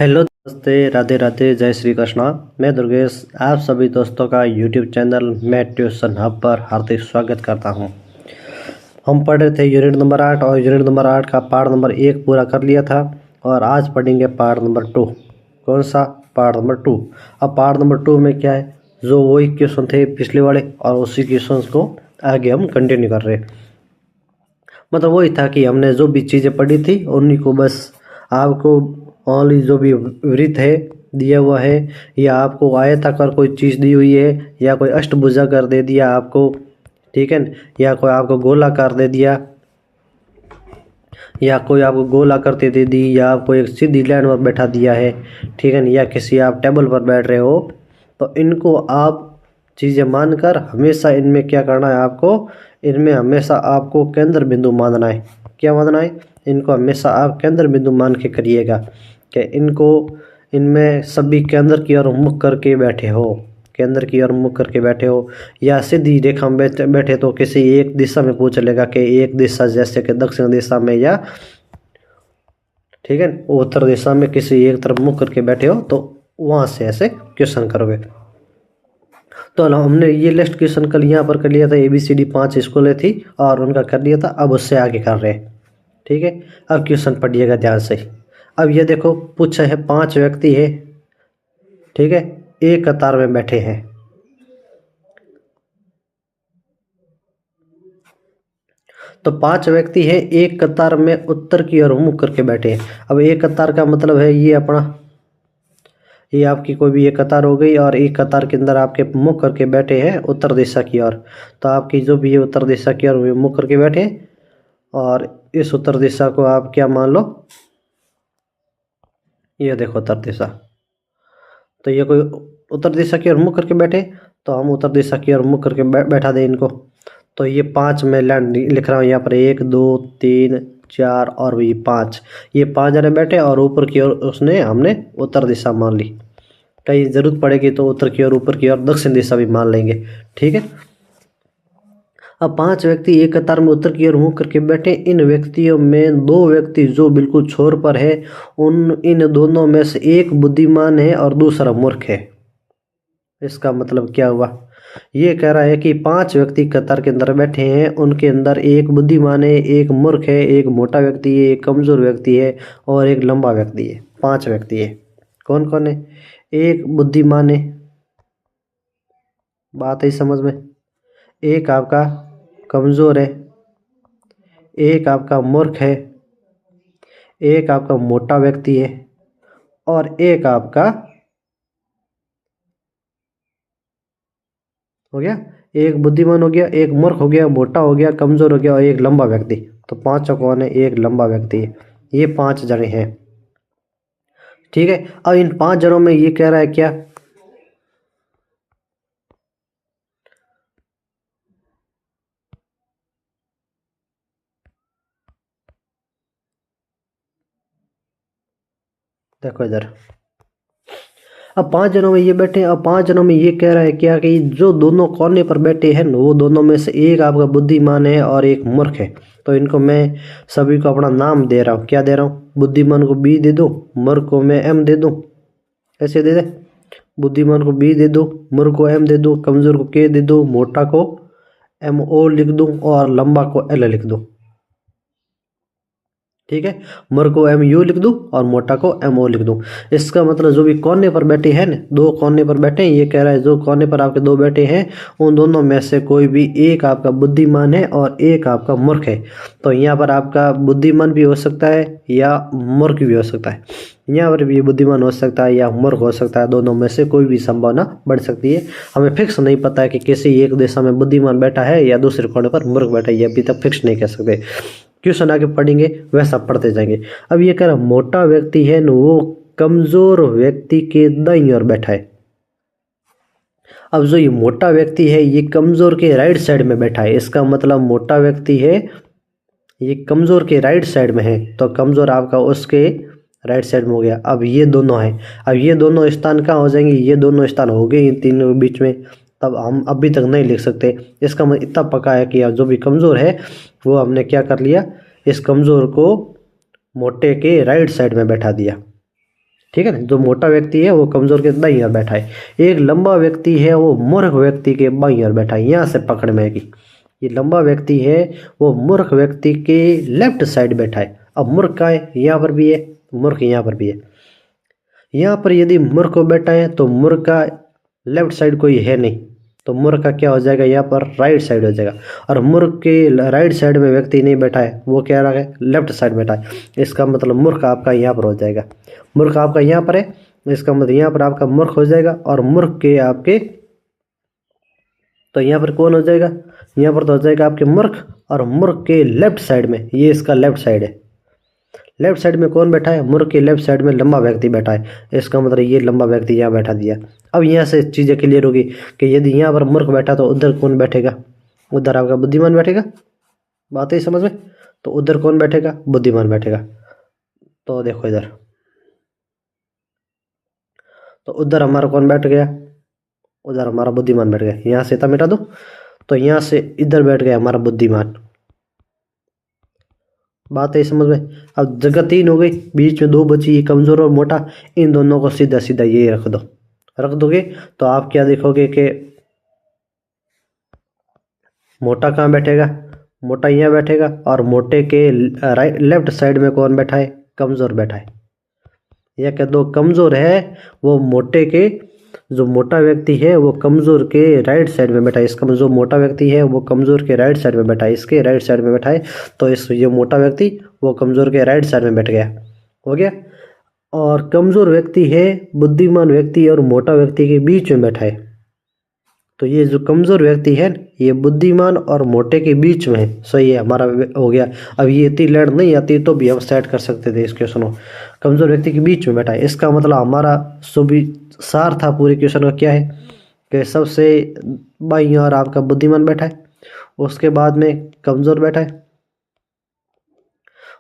Hello नमस्ते राधे राधे जय श्री कृष्णा। मैं दुर्गेश आप सभी दोस्तों का YouTube channel math tuition hub पर हार्दिक स्वागत करता हूं। हम पढ़ रहे थे यूनिट नंबर 8 और यूनिट नंबर 8 का पार्ट नंबर 1 पूरा कर लिया था और आज पढ़ेंगे पार्ट नंबर 2। कौन सा? Part number 2। अब पार्ट नंबर 2 में क्या है, जो वही क्वेश्चन थे पिछले वाले और उसी क्वेश्चन को आगे हम कंटिन्यू कर रहे हैं। मतलब वही था कि हमने जो भी चीज़ें पढ़ी थी उन्हीं को बस आपको ओनली जो भी वृत्त है दिया हुआ है या आपको आयताकार कोई चीज़ दी हुई है या कोई अष्टभुजाकार दे दिया आपको, ठीक है न, या कोई आपको गोलाकार दे दिया या कोई आपको गोल आकृति दे दी या आपको एक सीधी लाइन पर बैठा दिया है, ठीक है न, या किसी आप टेबल पर बैठ रहे हो तो इनको आप चीज़ें मानकर हमेशा इनमें क्या करना है, आपको इनमें हमेशा आपको केंद्र बिंदु मानना है। क्या मानना है? इनको हमेशा आप केंद्र बिंदु मान के करिएगा कि इनको इनमें सभी केंद्र की ओर मुख करके बैठे हो, केंद्र की ओर मुख करके बैठे हो या सीधी रेखा में बैठे तो किसी एक दिशा में पूछ लेगा कि एक दिशा जैसे कि दक्षिण दिशा में या ठीक है उत्तर दिशा में किसी एक तरफ मुख करके बैठे हो तो वहाँ से ऐसे क्वेश्चन करोगे। तो हमने ये लिस्ट क्वेश्चन कल यहाँ पर कर लिया था, ABCD 5 स्कूलें थी और उनका कर लिया था। अब उससे आगे कर रहे हैं, ठीक है। अब क्वेश्चन पढ़िएगा ध्यान से। अब ये देखो पूछा है 5 व्यक्ति है, ठीक है, एक कतार में बैठे हैं। तो 5 व्यक्ति है एक कतार में उत्तर की ओर मुख करके बैठे हैं। अब एक कतार का मतलब है ये अपना, ये आपकी कोई भी एक कतार हो गई और एक कतार के अंदर आपके मुख करके बैठे हैं उत्तर दिशा की ओर। तो आपकी जो भी है उत्तर दिशा की ओर मुख करके बैठे हैं और इस उत्तर दिशा को आप क्या मान लो, ये देखो उत्तर दिशा। तो ये कोई उत्तर दिशा की ओर मुख करके बैठे तो हम उत्तर दिशा की ओर मुख करके बैठा दें इनको। तो ये 5 मैं लाइन लिख रहा हूँ यहाँ पर, 1 2 3 4 और ये 5, ये 5 जने बैठे और ऊपर की ओर उसने हमने उत्तर दिशा मान ली। कहीं जरूरत पड़ेगी तो उत्तर की ओर, ऊपर की ओर दक्षिण दिशा भी मान लेंगे, ठीक है। अब 5 व्यक्ति एक कतार में उत्तर की ओर मुख करके बैठे। इन व्यक्तियों में 2 व्यक्ति जो बिल्कुल छोर पर है, इन दोनों में से एक बुद्धिमान है और दूसरा मूर्ख है। इसका मतलब क्या हुआ? ये कह रहा है कि 5 व्यक्ति कतार के अंदर बैठे हैं, उनके अंदर एक बुद्धिमान है, एक मूर्ख है, एक मोटा व्यक्ति है, एक कमजोर व्यक्ति है और एक लंबा व्यक्ति है। 5 व्यक्ति है। कौन कौन है? एक बुद्धिमान है, बात है समझ में, एक आपका कमजोर है, एक आपका मूर्ख है, एक आपका मोटा व्यक्ति है और एक आपका हो गया, एक बुद्धिमान हो गया, एक मूर्ख हो गया, मोटा हो गया, कमजोर हो गया और एक लंबा व्यक्ति। तो 5 कौन है? एक लंबा व्यक्ति है। ये 5 जने हैं, ठीक है। अब इन 5 जनों में ये कह रहा है क्या, देखो इधर, अब 5 जनों में ये बैठे हैं। अब 5 जनों में ये कह रहा है क्या कि जो दोनों कोने पर बैठे हैं वो दोनों में से एक आपका बुद्धिमान है और एक मूर्ख है। तो इनको मैं सभी को अपना नाम दे रहा हूँ। क्या दे रहा हूँ? बुद्धिमान को B दे दूँ, मूर्ख को मैं M दे दूँ, ऐसे दे दे। बुद्धिमान को B दे दूँ, मूर्ख को M दे दूँ, कमजोर को K दे दूँ, मोटा को MO लिख दूँ और लंबा को L लिख दूँ, ठीक है। मूर्ख को MU लिख दूं और मोटा को MO लिख दूं। इसका मतलब जो भी कोने पर बैठे हैं ना, 2 कोने पर बैठे हैं, ये कह रहा है जो कोने पर आपके 2 बैठे हैं उन दोनों में से कोई भी एक आपका बुद्धिमान है और एक आपका मूर्ख है। तो यहाँ पर आपका बुद्धिमान भी हो सकता है या मूर्ख भी हो सकता है। यहाँ पर भी बुद्धिमान हो सकता है या मूर्ख हो सकता है, दोनों में से कोई भी संभावना बढ़ सकती है। हमें फिक्स नहीं पता है कि किसी एक दिशा में बुद्धिमान बैठा है या दूसरे कोने पर मूर्ख बैठा है, ये अभी तक फिक्स नहीं कह सकते। क्वेश्चन आगे पढ़ेंगे वैसा पढ़ते जाएंगे। अब ये कह रहा मोटा व्यक्ति है न वो कमजोर व्यक्ति के दाईं ओर बैठा है। अब जो ये मोटा व्यक्ति है ये कमजोर के राइट साइड में बैठा है। इसका मतलब मोटा व्यक्ति है ये कमजोर के राइट साइड में है, तो कमजोर आपका उसके राइट साइड में हो गया। अब ये दोनों है, अब ये दोनों स्थान कहाँ हो जाएंगे? ये दोनों स्थान हो गए इन तीनों के बीच में। तब हम अभी तक नहीं लिख सकते। इसका मतलब इतना पक्का है कि जो भी कमज़ोर है वो हमने क्या कर लिया, इस कमज़ोर को मोटे के राइट साइड में बैठा दिया, ठीक है ना। जो मोटा व्यक्ति है वो कमजोर के दाईं ओर बैठा है, एक लंबा व्यक्ति है वो मूर्ख व्यक्ति के बाईं ओर बैठा है। यहाँ से पकड़ में आएगी, ये लंबा व्यक्ति है वो मूर्ख व्यक्ति के लेफ्ट साइड बैठा है। अब मूर्ख कहाँ है, यहाँ पर भी है, मूर्ख यहाँ पर भी है। यहाँ पर यदि मूर्ख को बैठा है तो मूर्ख का लेफ्ट साइड कोई है नहीं, तो मूर्ख का क्या हो जाएगा, यहाँ पर राइट साइड हो जाएगा। और मूर्ख के राइट साइड में व्यक्ति नहीं बैठा है, वो क्या रहा है, लेफ्ट साइड बैठा है। इसका मतलब मूर्ख आपका यहाँ पर हो जाएगा, मूर्ख आपका यहाँ पर है, इसका मतलब यहाँ पर आपका मूर्ख हो जाएगा। और मूर्ख के आपके, तो यहाँ पर कौन हो जाएगा, यहाँ पर तो हो जाएगा आपके मूर्ख। और मूर्ख के लेफ्ट साइड में, ये इसका लेफ्ट साइड है, लेफ्ट साइड में कौन बैठा है, मूर्ख के लेफ्ट साइड में लंबा व्यक्ति बैठा है। इसका मतलब ये लंबा व्यक्ति यहाँ बैठा दिया। अब यहाँ से चीज़ें क्लियर होगी कि यदि यहाँ पर मूर्ख बैठा तो उधर कौन बैठेगा, उधर आपका बुद्धिमान बैठेगा। बात है समझ में, तो उधर कौन बैठेगा, बुद्धिमान बैठेगा। तो देखो इधर, तो उधर हमारा कौन बैठ गया, उधर हमारा बुद्धिमान बैठ गया। यहाँ से मिटा दो, तो यहाँ से इधर बैठ गया हमारा बुद्धिमान। बात है समझ में। अब जगह 3 हो गई, बीच में 2 बची, ये कमजोर और मोटा, इन दोनों को सीधा सीधा ये रख दो, रख दोगे तो आप क्या देखोगे कि मोटा कहाँ बैठेगा, मोटा यहाँ बैठेगा। और मोटे के राइट लेफ्ट साइड में कौन बैठा है, कमजोर बैठा है। यह कह दो कमजोर है वो मोटे के, जो मोटा व्यक्ति है वो कमजोर के राइट साइड में बैठा है। इसका जो मोटा व्यक्ति है वो कमजोर के राइट साइड में बैठा है, इसके राइट साइड में बैठा है। तो इस ये मोटा व्यक्ति वो कमजोर के राइट साइड में बैठ गया, हो गया। और कमजोर व्यक्ति है बुद्धिमान व्यक्ति और मोटा व्यक्ति के बीच में बैठा है। तो ये जो कमजोर व्यक्ति है ये बुद्धिमान और मोटे के बीच में है। सही है, हमारा हो गया। अब ये इतनी लड़ नहीं आती तो भी हम सेट कर सकते थे इस क्वेश्चन को। कमजोर व्यक्ति के बीच में बैठा है, इसका मतलब हमारा सुबह सार था पूरे क्वेश्चन का क्या है कि सबसे बाईं ओर आपका बुद्धिमान बैठा है, उसके बाद में कमजोर बैठा है,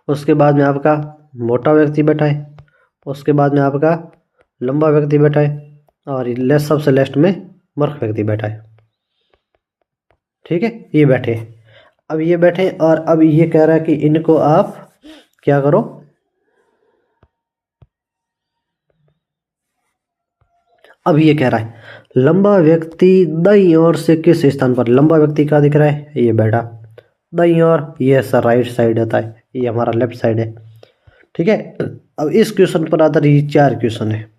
उसके बाद में आपका मोटा व्यक्ति बैठा है, उसके बाद में आपका लंबा व्यक्ति बैठा है, और सबसे लास्ट में मूर्ख व्यक्ति बैठा है। ठीक है, ये बैठे। अब ये बैठे और अब ये कह रहा है कि इनको आप क्या करो, अब ये कह रहा है लंबा व्यक्ति दाईं ओर से किस स्थान पर, लंबा व्यक्ति क्या दिख रहा है, ये बैठा दाईं ओर, ये सर राइट साइड होता है, ये हमारा लेफ्ट साइड है। ठीक है, अब इस क्वेश्चन पर आधारित 4 क्वेश्चन है।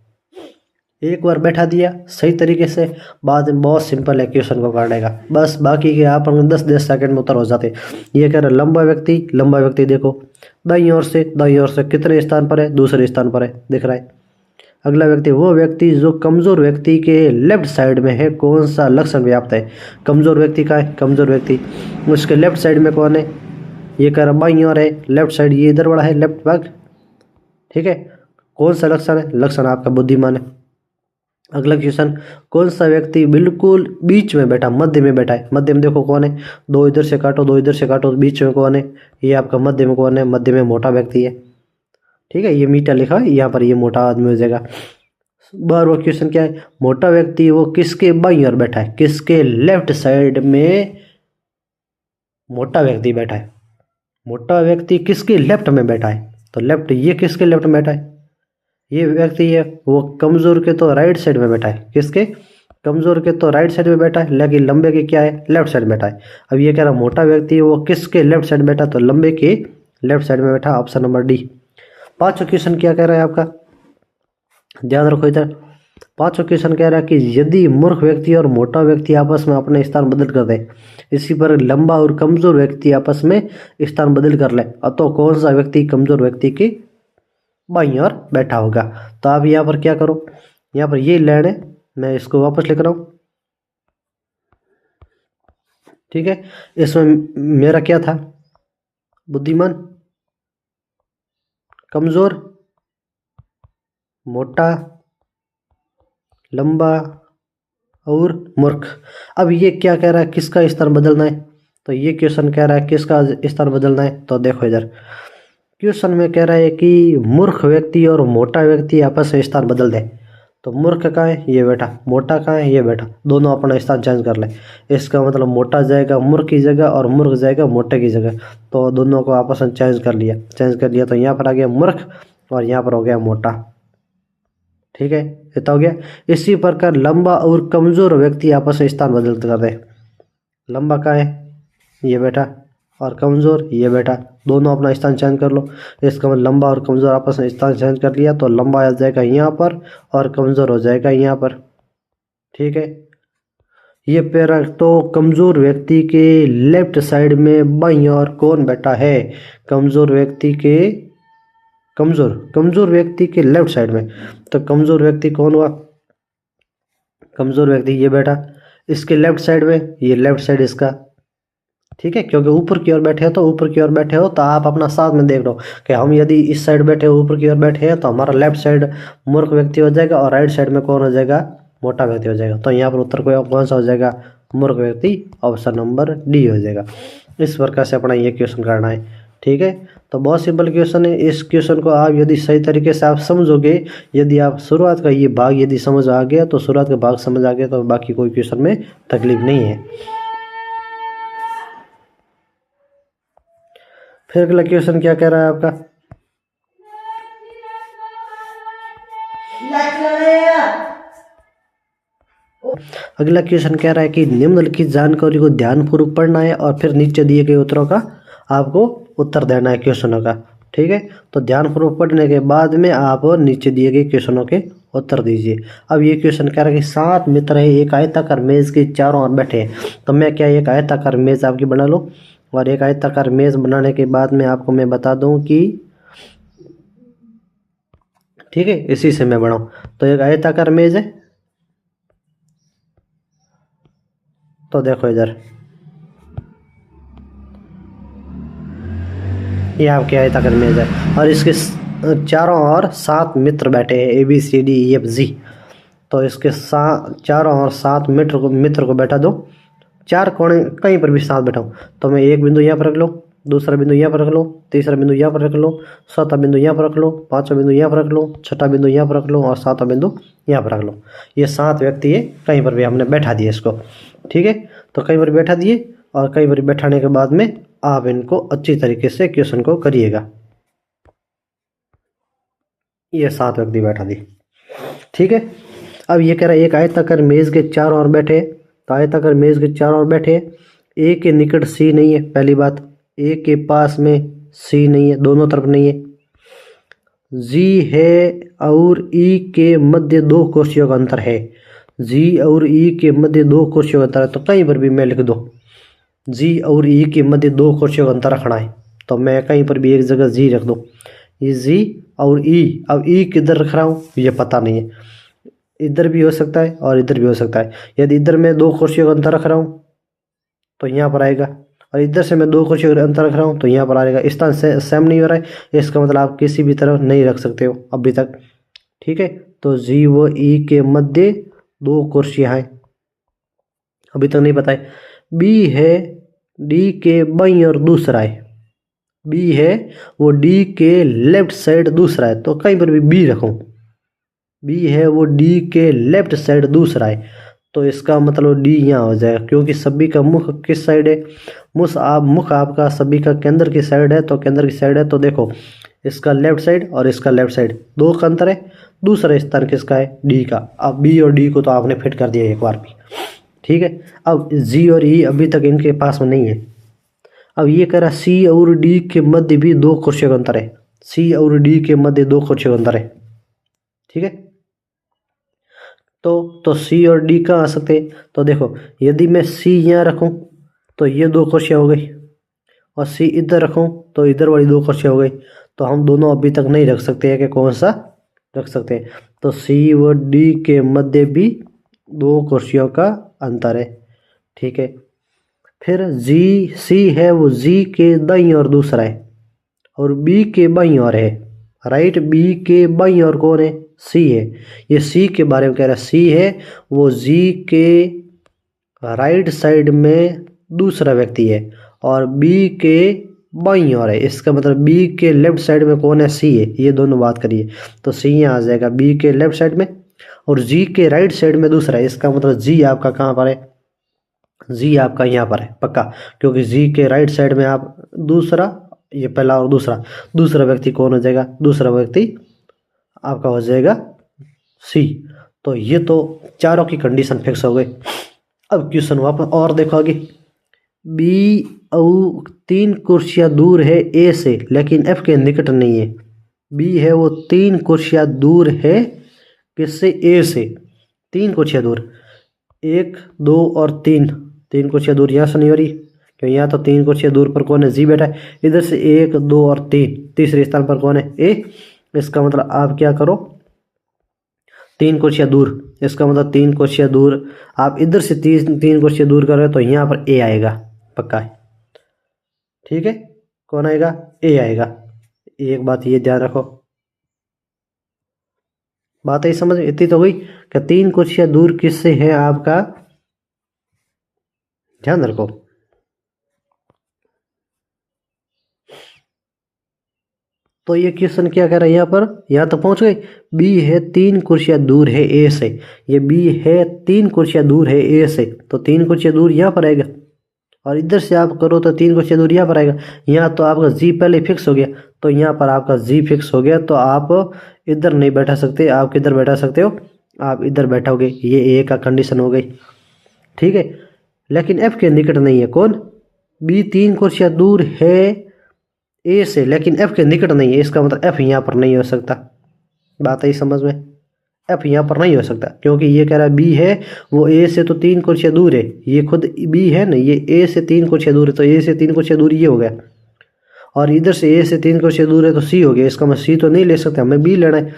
एक बार बैठा दिया सही तरीके से, बाद में बहुत सिंपल है क्वेश्चन को करने का, बस बाकी के आप 10-10 सेकंड में उत्तर हो जाते। ये कह रहा है लंबा व्यक्ति देखो दाईं ओर से कितने स्थान पर है, दूसरे स्थान पर है, दिख रहा है। अगला व्यक्ति वो व्यक्ति जो कमजोर व्यक्ति के लेफ्ट साइड में है, कौन सा लक्षण व्याप्त है, कमजोर व्यक्ति का है, कमजोर व्यक्ति उसके लेफ्ट साइड में कौन है, ये कह रहा बाईं ओर है, लेफ्ट साइड ये इधर बड़ा है, लेफ्ट भाग। ठीक है, कौन सा लक्षण है, लक्षण आपका बुद्धिमान है। अगला क्वेश्चन, कौन सा व्यक्ति बिल्कुल बीच में बैठा, मध्य में बैठा है, मध्य में देखो कौन है, 2 इधर से काटो 2 इधर से काटो, बीच में कौन है, ये आपका मध्य में कौन है, मध्य में मोटा व्यक्ति है। ठीक है, ये मीठा लिखा है, यहाँ पर ये मोटा आदमी हो जाएगा। बार वो क्वेश्चन क्या है, मोटा व्यक्ति वो किसके बाईं ओर बैठा है, किसके लेफ्ट साइड में मोटा व्यक्ति बैठा है, मोटा व्यक्ति किसके लेफ्ट में बैठा है, तो लेफ्ट, ये किसके लेफ्ट में बैठा है, ये व्यक्ति है वो कमजोर के तो राइट साइड में बैठा है, किसके, कमजोर के तो राइट साइड में बैठा है, लेकिन लंबे के क्या है, लेफ्ट साइड में बैठा है। अब ये कह रहा मोटा व्यक्ति वो किसके लेफ्ट साइड में बैठा, तो लंबे के लेफ्ट साइड में बैठा, ऑप्शन नंबर डी। 5वां क्वेश्चन क्या कह रहा है आपका, ध्यान रखो इधर। 5वां क्वेश्चन कह रहा है कि यदि मूर्ख व्यक्ति और मोटा व्यक्ति आपस में अपने स्थान बदल कर दे, इसी पर लंबा और कमजोर व्यक्ति आपस में स्थान बदल कर ले, तो कौन सा व्यक्ति कमजोर व्यक्ति की बाईं ओर बैठा होगा। तो आप यहाँ पर क्या करो, यहाँ पर ये लाइन है, मैं इसको वापस लिख रहा हूँ। ठीक है, इसमें मेरा क्या था, बुद्धिमान, कमजोर, मोटा, लंबा और मूर्ख। अब ये क्या कह रहा है, किसका स्थान बदलना है, तो ये क्वेश्चन कह रहा है किसका स्थान बदलना है। तो देखो इधर क्वेश्चन में कह रहा है कि मूर्ख व्यक्ति और मोटा व्यक्ति आपस में स्थान बदल दे, तो मूर्ख कहाँ है, ये बैठा, मोटा कहाँ है, ये बैठा, दोनों अपना स्थान चेंज कर ले। इसका मतलब मोटा जाएगा मूर्ख की जगह और मूर्ख जाएगा मोटे की जगह, तो दोनों को आपस में चेंज कर लिया, तो यहाँ पर आ गया मूर्ख और यहाँ पर हो गया मोटा। ठीक है, इतना हो गया। इसी प्रकार लंबा और कमजोर व्यक्ति आपस में स्थान बदल कर रहे। लंबा का है ये बैठा और कमजोर ये बैठा, दोनों अपना स्थान चेंज कर लो। इसका मतलब लंबा और कमजोर आपस में स्थान चेंज कर लिया तो लंबा आ जाएगा यहाँ पर और कमजोर हो जाएगा यहाँ पर। ठीक है, ये पैरा तो कमजोर व्यक्ति के लेफ्ट साइड में बाईं ओर कौन बैठा है? कमजोर व्यक्ति के कमजोर व्यक्ति के लेफ्ट साइड में, तो कमजोर व्यक्ति कौन हुआ? कमजोर व्यक्ति ये बैठा, इसके लेफ्ट साइड में, ये लेफ्ट साइड इसका। ठीक है, क्योंकि ऊपर की ओर बैठे हो तो ऊपर की ओर बैठे हो तो आप अपना साथ में देख लो कि हम यदि इस साइड बैठे हो ऊपर की ओर बैठे हैं तो हमारा लेफ्ट साइड मूर्ख व्यक्ति हो जाएगा और राइट साइड में कौन हो जाएगा? मोटा व्यक्ति हो जाएगा। तो यहाँ पर उत्तर कौन सा हो जाएगा? मूर्ख व्यक्ति, ऑप्शन नंबर डी हो जाएगा। इस प्रकार से अपना ये क्वेश्चन करना है। ठीक है, तो बहुत सिंपल क्वेश्चन है। इस क्वेश्चन को आप यदि सही तरीके से आप समझोगे, यदि आप शुरुआत का ये भाग यदि समझ आ गया तो शुरुआत का भाग समझ आ गया तो बाकी कोई क्वेश्चन में तकलीफ नहीं है। फिर अगला क्वेश्चन क्या कह रहा है आपका? अगला क्वेश्चन कह रहा है कि निम्नलिखित जानकारी को ध्यानपूर्वक पढ़ना है और फिर नीचे दिए गए उत्तरों का आपको उत्तर देना है क्वेश्चनों का। ठीक है, तो ध्यानपूर्वक पढ़ने के बाद में आप नीचे दिए गए क्वेश्चनों के उत्तर दीजिए। अब ये क्वेश्चन कह रहा है कि 7 मित्र है, एक आयताकार मेज के चारों ओर बैठे हैं। तो मैं क्या एक आयताकार मेज आपकी बना लूँ, और एक आयताकार मेज बनाने के बाद में आपको मैं बता दूं कि ठीक है इसी से मैं बनाऊं। तो एक आयताकार मेज है, तो देखो इधर ये आपकी आयताकार मेज है और इसके चारों ओर 7 मित्र बैठे हैं, A B C D E F G. तो इसके चारों ओर 7 मित्र को बैठा दो। 4 कोने कहीं पर भी 7 बैठाऊँ तो मैं एक बिंदु यहाँ पर रख लो, दूसरा बिंदु यहाँ पर रख लो, तीसरा बिंदु यहाँ पर रख लो, चौथा बिंदु यहाँ पर रख लो, पांचवा बिंदु यहाँ पर रख लो, छठा बिंदु यहाँ पर रख लो और सातवां बिंदु यहाँ पर रख लो। ये 7 व्यक्ति है, कहीं पर भी हमने बैठा दिए इसको। ठीक है, तो कहीं पर बैठा दिए और कहीं पर बैठाने के बाद में आप इनको अच्छी तरीके से क्वेश्चन को करिएगा। ये 7 व्यक्ति बैठा दिए। ठीक है, अब ये कह रहा है एक आयताकार मेज के चारों ओर बैठे, तो आयताकार मेज के चारों ओर बैठे, ए के निकट सी नहीं है। पहली बात, ए के पास में सी नहीं है, दोनों तरफ नहीं है। जी है और ई के मध्य 2 कुर्सियों का अंतर है। जी और ई के मध्य 2 कुर्सियों का अंतर है, तो कहीं पर भी मैं लिख दो जी और ई के मध्य 2 कुर्सियों का अंतर रखना है, तो मैं कहीं पर भी एक जगह जी रख दो। ये जी और ई, अब ई किधर रख रहा हूँ ये पता नहीं है, इधर भी हो सकता है और इधर भी हो सकता है। यदि इधर मैं 2 कुर्सियों का अंतर रख रहा हूँ तो यहाँ पर आएगा, और इधर से मैं 2 कुर्सियों का अंतर रख रहा हूँ तो यहाँ पर आएगा। स्थान सेम नहीं हो रहा है, इसका मतलब आप किसी भी तरफ नहीं रख सकते हो अभी तक। ठीक है, तो जी व ई के मध्य 2 कुर्सियाँ हैं, अभी तक नहीं पता है। बी है डी के बाईं ओर दूसरा है, बी है वो डी के लेफ्ट साइड दूसरा है, तो कहीं पर भी बी रखूँ। बी है वो डी के लेफ्ट साइड दूसरा है, तो इसका मतलब डी यहाँ हो जाएगा, क्योंकि सभी का मुख किस साइड है? मुख आपका सभी का केंद्र की साइड है, तो केंद्र की साइड है तो देखो इसका लेफ्ट साइड और इसका लेफ्ट साइड 2 का अंतर है। दूसरा स्थान किसका है? डी का। अब बी और डी को तो आपने फिट कर दिया एक बार भी। ठीक है, अब जी और ई अभी तक इनके पास में नहीं है। अब ये कह रहा सी और डी के मध्य भी 2 कुर्सियों का अंतर है, सी और डी के मध्य 2 कुर्सियों का अंतर है। ठीक है, तो सी और डी कहाँ आ सकते हैं? तो देखो यदि मैं सी यहाँ रखूँ तो ये 2 कुर्सियाँ हो गई, और सी इधर रखूँ तो इधर वाली 2 कुर्सियाँ हो गई। तो हम दोनों अभी तक नहीं रख सकते हैं कि कौन सा रख सकते हैं, तो सी व डी के मध्य भी 2 कुर्सियों का अंतर है। ठीक है, फिर जी सी है वो जी के दाईं ओर दूसरा है और बी के बाईं ओर है, राइट। बी के बाईं ओर कौन है? सी है। ये सी के बारे में कह रहा है, सी है वो जी के राइट साइड में दूसरा व्यक्ति है और बी के बाईं ओर है, इसका मतलब बी के लेफ्ट साइड में कौन है? सी है। ये दोनों बात करिए तो सी यहाँ आ जाएगा बी के लेफ्ट साइड में, और जी के राइट साइड में दूसरा है, इसका मतलब जी आपका कहाँ पर है? जी आपका यहाँ पर है पक्का, क्योंकि जी के राइट साइड में आप दूसरा, ये पहला और दूसरा व्यक्ति कौन हो जाएगा? दूसरा व्यक्ति आपका हो जाएगा सी। तो ये तो चारों की कंडीशन फिक्स हो गई। अब क्वेश्चन वापस और देखो आगे। बी और 3 कुर्सियां दूर है ए से लेकिन एफ के निकट नहीं है। बी है वो 3 कुर्सियां दूर है किससे, ए से। 3 कुर्सियां दूर, 1 2 और 3, 3 कुर्सियां दूर यहाँ से नहीं हो रही क्योंकि यहाँ तो 3 कुर्सियां दूर पर कौन है, जी बैठा है। इधर से 1 2 और 3, तीसरे स्थान पर कौन है, ए। इसका मतलब आप क्या करो, 3 कुर्सियां दूर, इसका मतलब 3 कुर्सियां दूर, आप इधर से 3 कुर्सियां दूर कर रहे हो तो यहाँ पर ए आएगा, पक्का है। ठीक है, कौन आएगा, ए आएगा। एक बात ये ध्यान रखो, बात ही समझ इतनी तो हुई कि 3 कुर्सियां दूर किससे है आपका, ध्यान रखो। तो ये क्वेश्चन क्या कह रहा है यहाँ पर, यहाँ तो पहुंच गए। बी है 3 कुर्सियां दूर है ए से, ये बी है 3 कुर्सियां दूर है ए से, तो 3 कुर्सियां दूर यहाँ पर आएगा। और इधर से आप करो तो 3 कुर्सियां दूर यहाँ पर आएगा। यहाँ तो आपका जी पहले फिक्स हो गया, तो यहाँ पर आपका जी फिक्स हो गया, तो आप इधर नहीं बैठा सकते, आप किधर बैठा सकते हो, आप इधर बैठोगे। ये ए का कंडीशन हो गई। ठीक है, लेकिन एफ के निकट नहीं है कौन, बी 3 कुर्सियां दूर है ए से लेकिन एफ के निकट नहीं है, इसका मतलब एफ यहाँ पर नहीं हो सकता। बात आई समझ में, एफ यहाँ पर नहीं हो सकता क्योंकि ये कह रहा है बी है वो ए से तो 3 कुर्सियां दूर है, ये खुद बी है ना, ये ए से 3 कुर्सियां दूर है, तो ए से 3 कुर्सियां दूर ये हो गया। और इधर से ए से 3 कुर्सियां दूर है तो सी हो गया, इसका मैं सी तो नहीं ले सकते, हमें बी लेना है।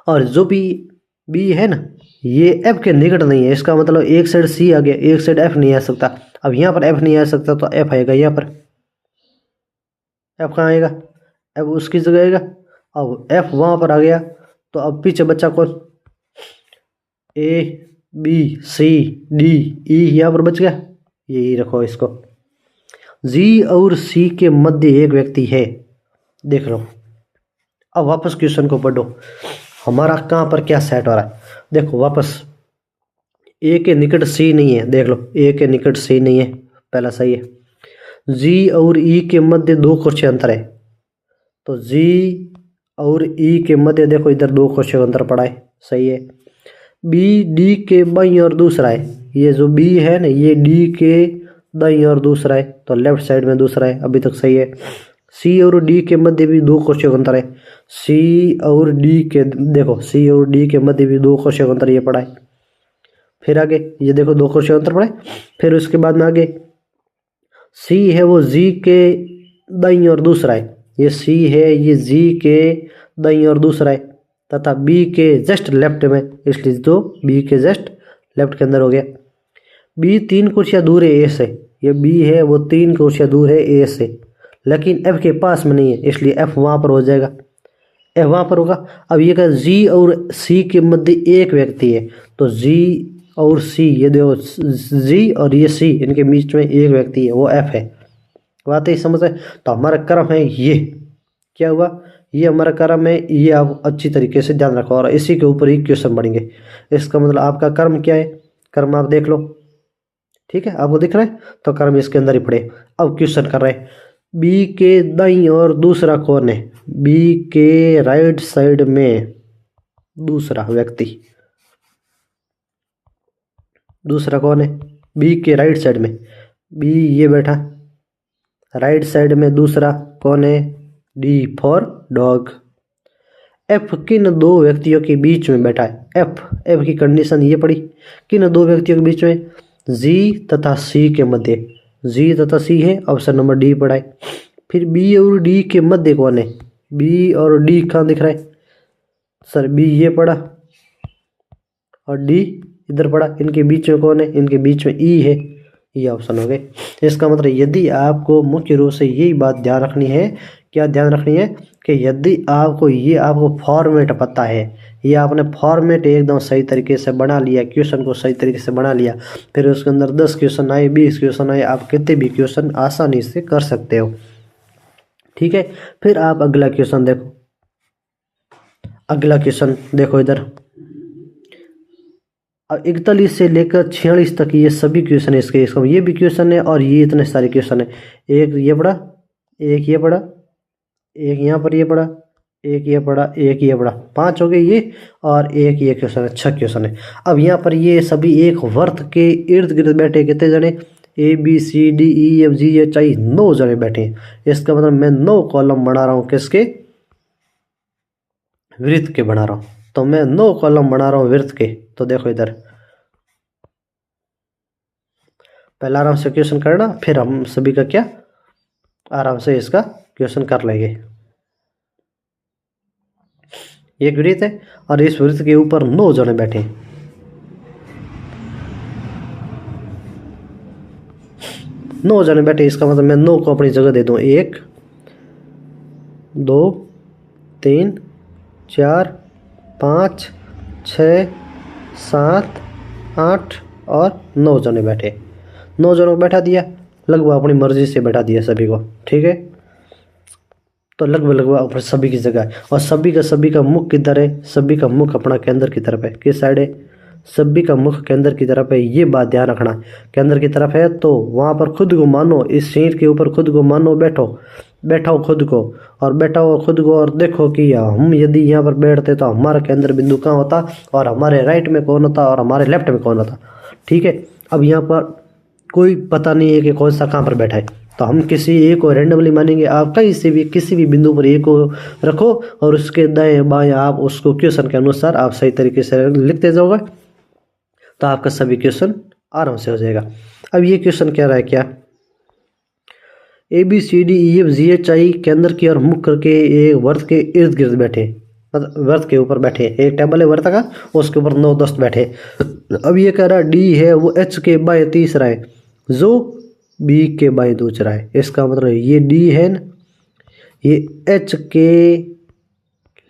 और जो बी है ना, ये एफ के निकट नहीं है, इसका मतलब एक साइड सी आ गया, एक साइड एफ नहीं आ सकता। अब यहाँ पर एफ नहीं आ सकता तो एफ आएगा यहाँ पर, एफ कहाँ आएगा, एफ उसकी जगह आएगा। अब एफ वहाँ पर आ गया, तो अब पीछे बच्चा कौन, ए बी सी डी ई यहाँ पर बच गया, यही रखो इसको। जी और सी के मध्य एक व्यक्ति है, देख लो। अब वापस क्वेश्चन को पढ़ो, हमारा कहाँ पर क्या सेट हो रहा है, देखो वापस। ए के निकट सी नहीं है, देख लो, ए के निकट सी नहीं है, पहला सही है। जी और ई के मध्य 2 कुर्सियां अंतर है, तो जी और ई के मध्य देखो इधर 2 कुर्सियों का अंतर पड़ा है, सही है। बी डी के बाईं और दूसरा है, ये जो बी है ना ये डी के दाईं और दूसरा है, तो लेफ्ट साइड में दूसरा है, अभी तक सही है। सी और डी के मध्य भी 2 कुर्सियों का अंतर है, सी और डी के देखो, सी और डी के मध्य भी 2 कुर्सियों का अंतर ये पड़ा है। फिर आगे ये देखो 2 कुर्सियों का अंतर पड़ा है। फिर उसके बाद में आगे सी है वो जी के दाईं और दूसरा है, ये सी है ये जी के दाईं और दूसरा है, तथा बी के जस्ट लेफ्ट में, इसलिए तो बी के जस्ट लेफ्ट के अंदर हो गया। बी 3 कुर्सियां दूर है ए से, ये बी है वो 3 कुर्सियां दूर है ए से, लेकिन एफ के पास में नहीं है, इसलिए एफ वहाँ पर हो जाएगा, एफ वहाँ पर होगा। अब ये कहा जी और सी के मध्य एक व्यक्ति है, तो जी और सी, ये देखो जी और ये सी, इनके बीच में एक व्यक्ति है, वो एफ है। बात ही समझ है। तो हमारा क्रम है ये, क्या हुआ, ये हमारा क्रम है, ये आप अच्छी तरीके से ध्यान रखो और इसी के ऊपर ही क्वेश्चन बढ़ेंगे। इसका मतलब आपका कर्म क्या है, कर्म आप देख लो, ठीक है, आपको दिख रहा है, तो कर्म इसके अंदर ही पड़े। अब क्वेश्चन कर रहे हैं, बी के दाईं और दूसरा कौन है, बी के राइट साइड में दूसरा व्यक्ति, दूसरा कौन है, बी के राइट साइड में, बी ये बैठा, राइट साइड में दूसरा कौन है, डी फॉर डॉग। एफ किन 2 व्यक्तियों के बीच में बैठा है, एफ की कंडीशन ये पड़ी, किन 2 व्यक्तियों के बीच में, जी तथा सी के मध्य, जी तथा सी है, ऑप्शन नंबर डी पड़ा है। फिर बी और डी के मध्य कौन है, बी और डी कहाँ दिख रहा है सर, बी ये पड़ा और डी इधर पड़ा, इनके बीच में कौन है, इनके बीच में ई है, ये ऑप्शन हो गए। इसका मतलब यदि आपको मुख्य रूप से यही बात ध्यान रखनी है, क्या ध्यान रखनी है कि यदि आपको ये आपको फॉर्मेट पता है, ये आपने फॉर्मेट एकदम सही तरीके से बना लिया, क्वेश्चन को सही तरीके से बना लिया, फिर उसके अंदर 10 क्वेश्चन आए 20 क्वेश्चन आए, आप कितने भी क्वेश्चन आसानी से कर सकते हो। ठीक है, फिर आप अगला क्वेश्चन देखो, अगला क्वेश्चन देखो इधर। अब 41 से लेकर 46 तक ये सभी क्वेश्चन है इसके, इसका ये भी क्वेश्चन है और ये इतने सारे क्वेश्चन है। एक ये पढ़ा, एक ये पढ़ा, एक यहाँ पर ये पढ़ा, एक ये पड़ा, एक ये पड़ा, 5 हो गए ये, और एक ये क्वेश्चन है, 6 क्वेश्चन है। अब यहाँ पर ये सभी एक वर्त के इर्द गिर्द बैठे, कितने जने, ABCDEFGHI 9 जने बैठे हैं। इसका मतलब मैं 9 कॉलम बना रहा हूँ, किसके, वृत्त के बना रहा हूँ। तो मैं 9 कॉलम बना रहा हूँ वृत्त के। तो देखो इधर पहला आराम से क्वेश्चन करना, फिर हम सभी का क्या आराम से इसका क्वेश्चन कर लेंगे। एक वृत्त है और इस वृत्त के ऊपर 9 जने बैठे हैं। 9 जने बैठे, इसका मतलब मैं 9 को अपनी जगह दे दूं। 1 2 3 4 5 6 7 8 और 9 जने बैठे। 9 जनों को बैठा दिया, लगभग अपनी मर्जी से बैठा दिया सभी को, ठीक है। तो लगभग अपने सभी की जगह है, और सभी का मुख किधर है, सभी का मुख अपना केंद्र की तरफ है। किस साइड है, सभी का मुख केंद्र की तरफ है। ये बात ध्यान रखना, केंद्र की तरफ है। तो वहाँ पर खुद को मानो, इस शीट के ऊपर खुद को मानो, बैठाओ खुद को, और बैठाओ खुद को, और देखो कि हम यदि यहाँ पर बैठते तो हमारा केंद्र बिंदु कहाँ होता, और हमारे राइट में कौन होता, और हमारे लेफ्ट में कौन होता, ठीक है। अब यहाँ पर कोई पता नहीं है कि कौन सा कहाँ पर बैठा है, तो हम किसी एक को रैंडमली मानेंगे। आप कहीं से भी किसी भी बिंदु पर एक को रखो, और उसके दाएं बाएं आप उसको क्वेश्चन के अनुसार आप सही तरीके से लिखते जाओगे, तो आपका सभी क्वेश्चन आराम से हो जाएगा। अब ये क्वेश्चन कह रहा है क्या, ABCDEFGHI केंद्र की और मुख करके एक वर्त के इर्द गिर्द बैठे, मतलब वर्त के ऊपर बैठे। एक टेबल है वर्त का, उसके ऊपर 9-10 बैठे। अब ये कह रहा है D है वो H के बाएं तीसरा है, जो B के बाएं दूसरा है। इसका मतलब ये D है ना, ये H के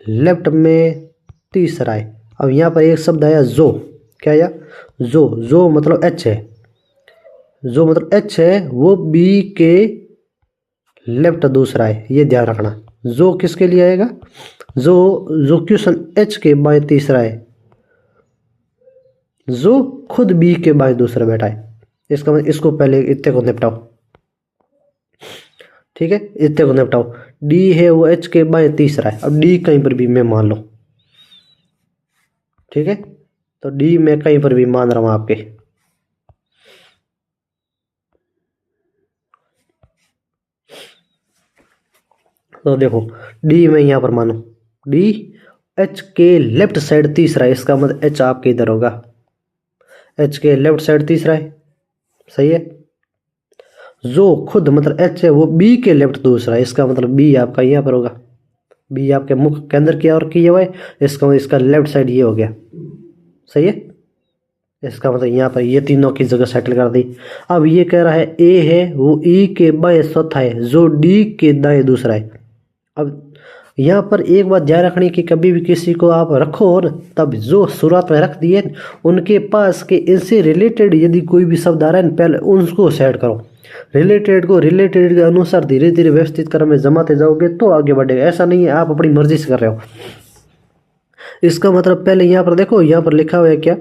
लेफ्ट में तीसरा है। अब यहाँ पर एक शब्द आया जो, क्या आया, जो मतलब H है, जो मतलब H है वो B के लेफ्ट दूसरा है। ये ध्यान रखना, जो किसके लिए आएगा, जो क्वेश्चन H के बाएं तीसरा है, जो खुद B के बाएं दूसरा बैठा है। इसका मतलब इसको पहले इतने को निपटाओ, ठीक है, इतने को निपटाओ। D है वो H के बाएं तीसरा है। अब D कहीं पर भी मैं मान लो, ठीक है, तो D मैं कहीं पर भी मान रहा हूं आपके। तो देखो D मैं यहां पर मानू, D H के लेफ्ट साइड तीसरा है। इसका मतलब H आपके इधर होगा, H के लेफ्ट साइड तीसरा है, सही है। जो खुद मतलब H है वो B के लेफ्ट दूसरा है। इसका मतलब B आपका यहाँ पर होगा, B आपके मुख केंद्र की ओर किए हुए, इसका इसका लेफ्ट साइड ये हो गया, सही है। इसका मतलब यहाँ पर ये तीनों की जगह सेटल कर दी। अब ये कह रहा है A है वो E के बाएं चौथा है, जो D के दाएं दूसरा है। अब यहाँ पर एक बात ध्यान रखनी कि कभी भी किसी को आप रखो और तब जो शुरुआत में रख दिए उनके पास के इनसे रिलेटेड यदि कोई भी शब्द आ रहा है पहले उसको सेट करो। रिलेटेड को रिलेटेड के अनुसार धीरे धीरे व्यवस्थित क्रम में जमाते जाओगे तो आगे बढ़ेगा। ऐसा नहीं है आप अपनी मर्जी से कर रहे हो। इसका मतलब पहले यहाँ पर देखो, यहाँ पर लिखा हुआ है क्या,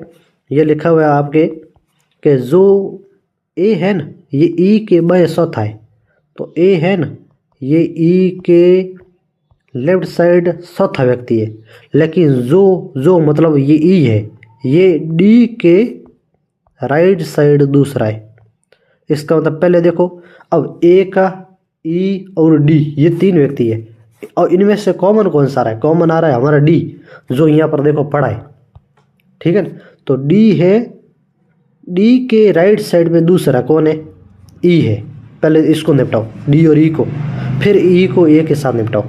ये लिखा हुआ है आपके कि जो ए है ना ये ई के बाएं चौथा है, तो ए है ना ये ई के लेफ्ट साइड चौथा व्यक्ति है, लेकिन जो मतलब ये ई है ये डी के राइट साइड दूसरा है। इसका मतलब पहले देखो, अब ए का ई और डी ये 3 व्यक्ति है, और इनमें से कॉमन कौन सा रहा है, कॉमन आ रहा है हमारा डी, जो यहाँ पर देखो पड़ा है, ठीक है ना। तो डी है, डी के राइट साइड में दूसरा कौन है, ई है। पहले इसको निपटाओ डी और ई को, फिर ई को ए के साथ निपटाओ,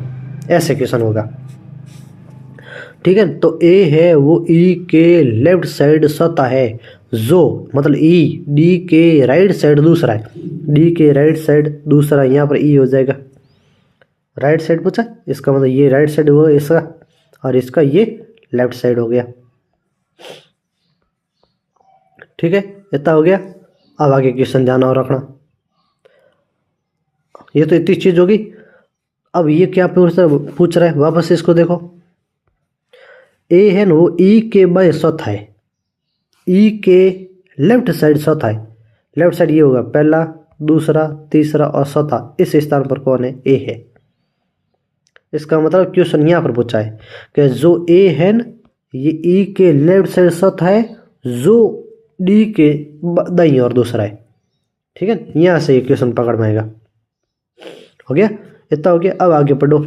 ऐसे क्वेश्चन होगा, ठीक है। तो ए है वो ई के लेफ्ट साइड चौथा है, जो मतलब ई डी के राइट साइड दूसरा है, डी के राइट साइड दूसरा, यहाँ पर ई हो जाएगा। राइट साइड पूछा, इसका मतलब ये राइट साइड हुआ इसका, और इसका ये लेफ्ट साइड हो गया, ठीक है, इतना हो गया। अब आगे क्वेश्चन ध्यान और रखना, ये तो इतनी चीज होगी। अब ये क्या पूछ रहा है, वापस इसको देखो, ए है ना वो ई के बाएं चौथा है, ई के लेफ्ट साइड चौथा है। लेफ्ट साइड ये होगा पहला, दूसरा, तीसरा और चौथा, इस स्थान पर कौन है, ए है। इसका मतलब क्वेश्चन यहाँ पर पूछा है कि जो ए है न ये ई के लेफ्ट साइड सत है, जो डी के दाईं और दूसरा है। ठीक है, यहाँ से ये क्वेश्चन पकड़ में आएगा। हो गया, इतना हो गया। अब आगे पढ़ो।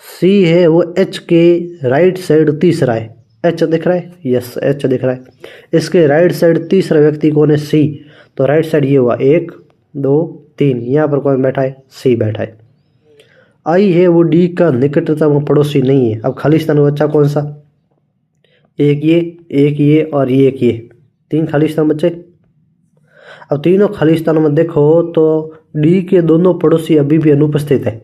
सी है वो एच के राइट साइड तीसरा है। एच दिख रहा है, यस एच दिख रहा है। इसके राइट साइड तीसरा व्यक्ति कौन है? सी। तो राइट साइड ये हुआ 1 2 3, यहाँ पर कौन बैठा है? सी बैठा है। आई है वो डी का निकटतम पड़ोसी नहीं है। अब खालिस्तान बच्चा कौन सा? एक ये और ये एक ये, 3 खालिस्तान बच्चे। अब तीनों खालिस्तानों में देखो तो डी के दोनों पड़ोसी अभी भी अनुपस्थित है।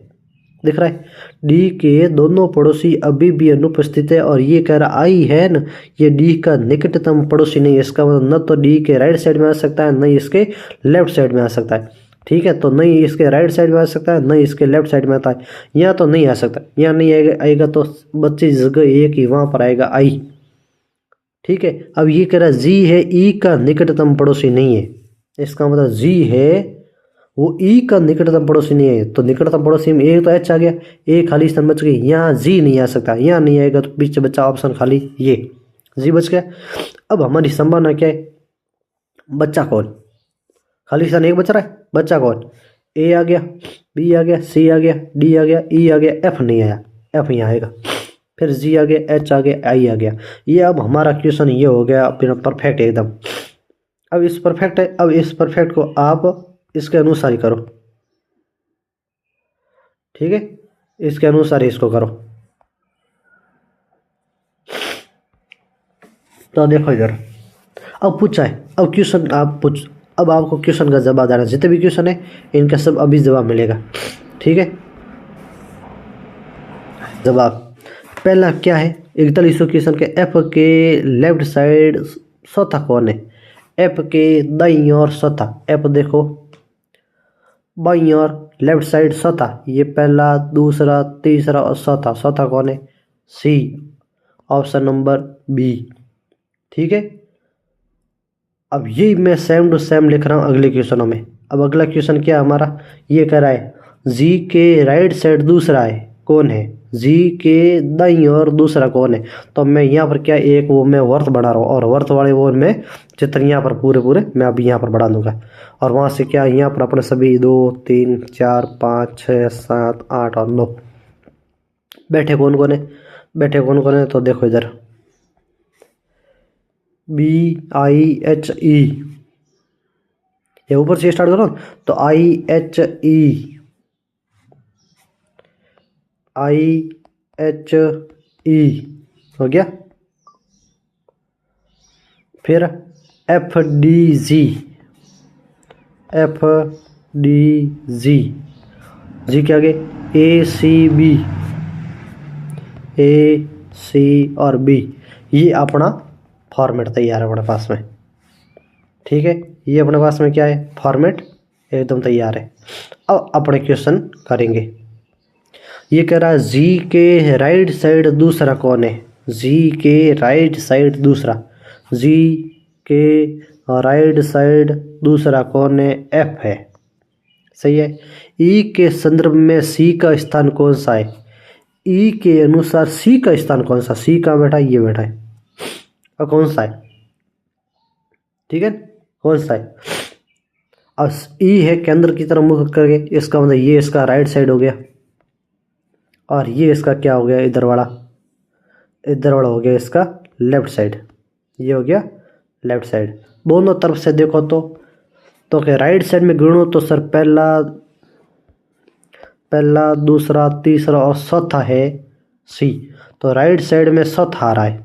दिख रहा है, डी के दोनों पड़ोसी अभी भी अनुपस्थित है। और ये कह रहा आई है न ये डी का निकटतम पड़ोसी नहीं है। इसका मतलब न तो डी के राइट साइड में आ सकता है, न इसके लेफ्ट साइड में आ सकता है। ठीक है, तो नहीं इसके राइट साइड में आ सकता है, नहीं इसके लेफ्ट साइड में आता है। यहाँ तो नहीं आ सकता, यहाँ नहीं आएगा तो बच्चे जगह एक ही वहाँ पर आएगा आई। ठीक है, अब ये कह रहा जी है ई का निकटतम पड़ोसी नहीं है। इसका मतलब जी है वो ई का निकटतम पड़ोसी नहीं है। तो निकटतम पड़ोसी में एक तो एच आ गया, एक खाली स्थान बच गई। यहाँ जी नहीं आ सकता, यहाँ नहीं आएगा तो पीछे बचा ऑप्शन खाली, ये जी बच गया। अब हमारी संभावना क्या है? बच्चा कौन? खाली स्थान एक बच रहा है, बच्चा कौन? ए आ गया, बी आ गया, सी आ गया, डी आ गया, ई आ गया, एफ नहीं आया, एफ यहाँ आएगा। फिर जी आ गया, एच आ गया, आई आ गया। ये अब हमारा क्वेश्चन ये हो गया फिर परफेक्ट एकदम। अब इस परफेक्ट है, अब इस परफेक्ट को आप इसके अनुसार ही करो। ठीक है, इसके अनुसार ही इसको करो। तो देखो इधर, अब पूछा है, अब क्वेश्चन आप पूछ, अब आपको क्वेश्चन का जवाब देना। जितने भी क्वेश्चन है इनका सब अभी जवाब मिलेगा। ठीक है, जवाब पहला क्या है? 4100 क्वेश्चन के एफ के लेफ्ट साइड चौथा कौन है? एफ के दाईं और चौथा, एफ देखो बाईं और लेफ्ट साइड चौथा, ये पहला दूसरा तीसरा और चौथा, चौथा कौन है? सी, ऑप्शन नंबर बी। ठीक है, अब यही मैं सेम टू सेम लिख रहा हूँ अगले क्वेश्चनों में। अब अगला क्वेश्चन क्या हमारा? ये कह रहा है जी के राइट साइड दूसरा है, कौन है? जी के दाईं और दूसरा कौन है? तो मैं यहाँ पर क्या एक वो मैं वर्त बना रहा हूँ, और वर्त वाले वो मैं चित्र यहाँ पर पूरे मैं अभी यहाँ पर बढ़ा दूंगा। और वहाँ से क्या यहाँ पर अपने सभी 2 3 4 5 6 7 8 और 9 बैठे कौन कौन है? बैठे कौन कौन है? तो देखो इधर बी आई एच ई, ये ऊपर से स्टार्ट करो तो I H E, I H E हो गया। फिर F D G, F D G, G के आगे ए सी बी, ए सी और बी। ये अपना फॉर्मेट तैयार है अपने पास में। ठीक है, ये अपने पास में क्या है? फॉर्मेट एकदम तैयार है। अब अपने क्वेश्चन करेंगे। ये कह रहा है जी के राइट साइड दूसरा कौन है? जी के राइट साइड दूसरा, जी के राइट साइड दूसरा कौन है? एफ है, सही है। ई के संदर्भ में सी का स्थान कौन सा है? ई के अनुसार सी का स्थान कौन सा? सी कहाँ बैठा है? ये बैठा है। और कौन सा है? ठीक है, कौन सा है? अब ई है केंद्र की तरफ मुख करके, इसका मतलब ये इसका राइट साइड हो गया, और ये इसका क्या हो गया? इधर वाला हो गया इसका लेफ्ट साइड, ये हो गया लेफ्ट साइड। दोनों तरफ से देखो तो क्या राइट साइड में गिनो तो सर पहला दूसरा तीसरा और चौथा है सी, तो राइट साइड में चौथा आ रहा है,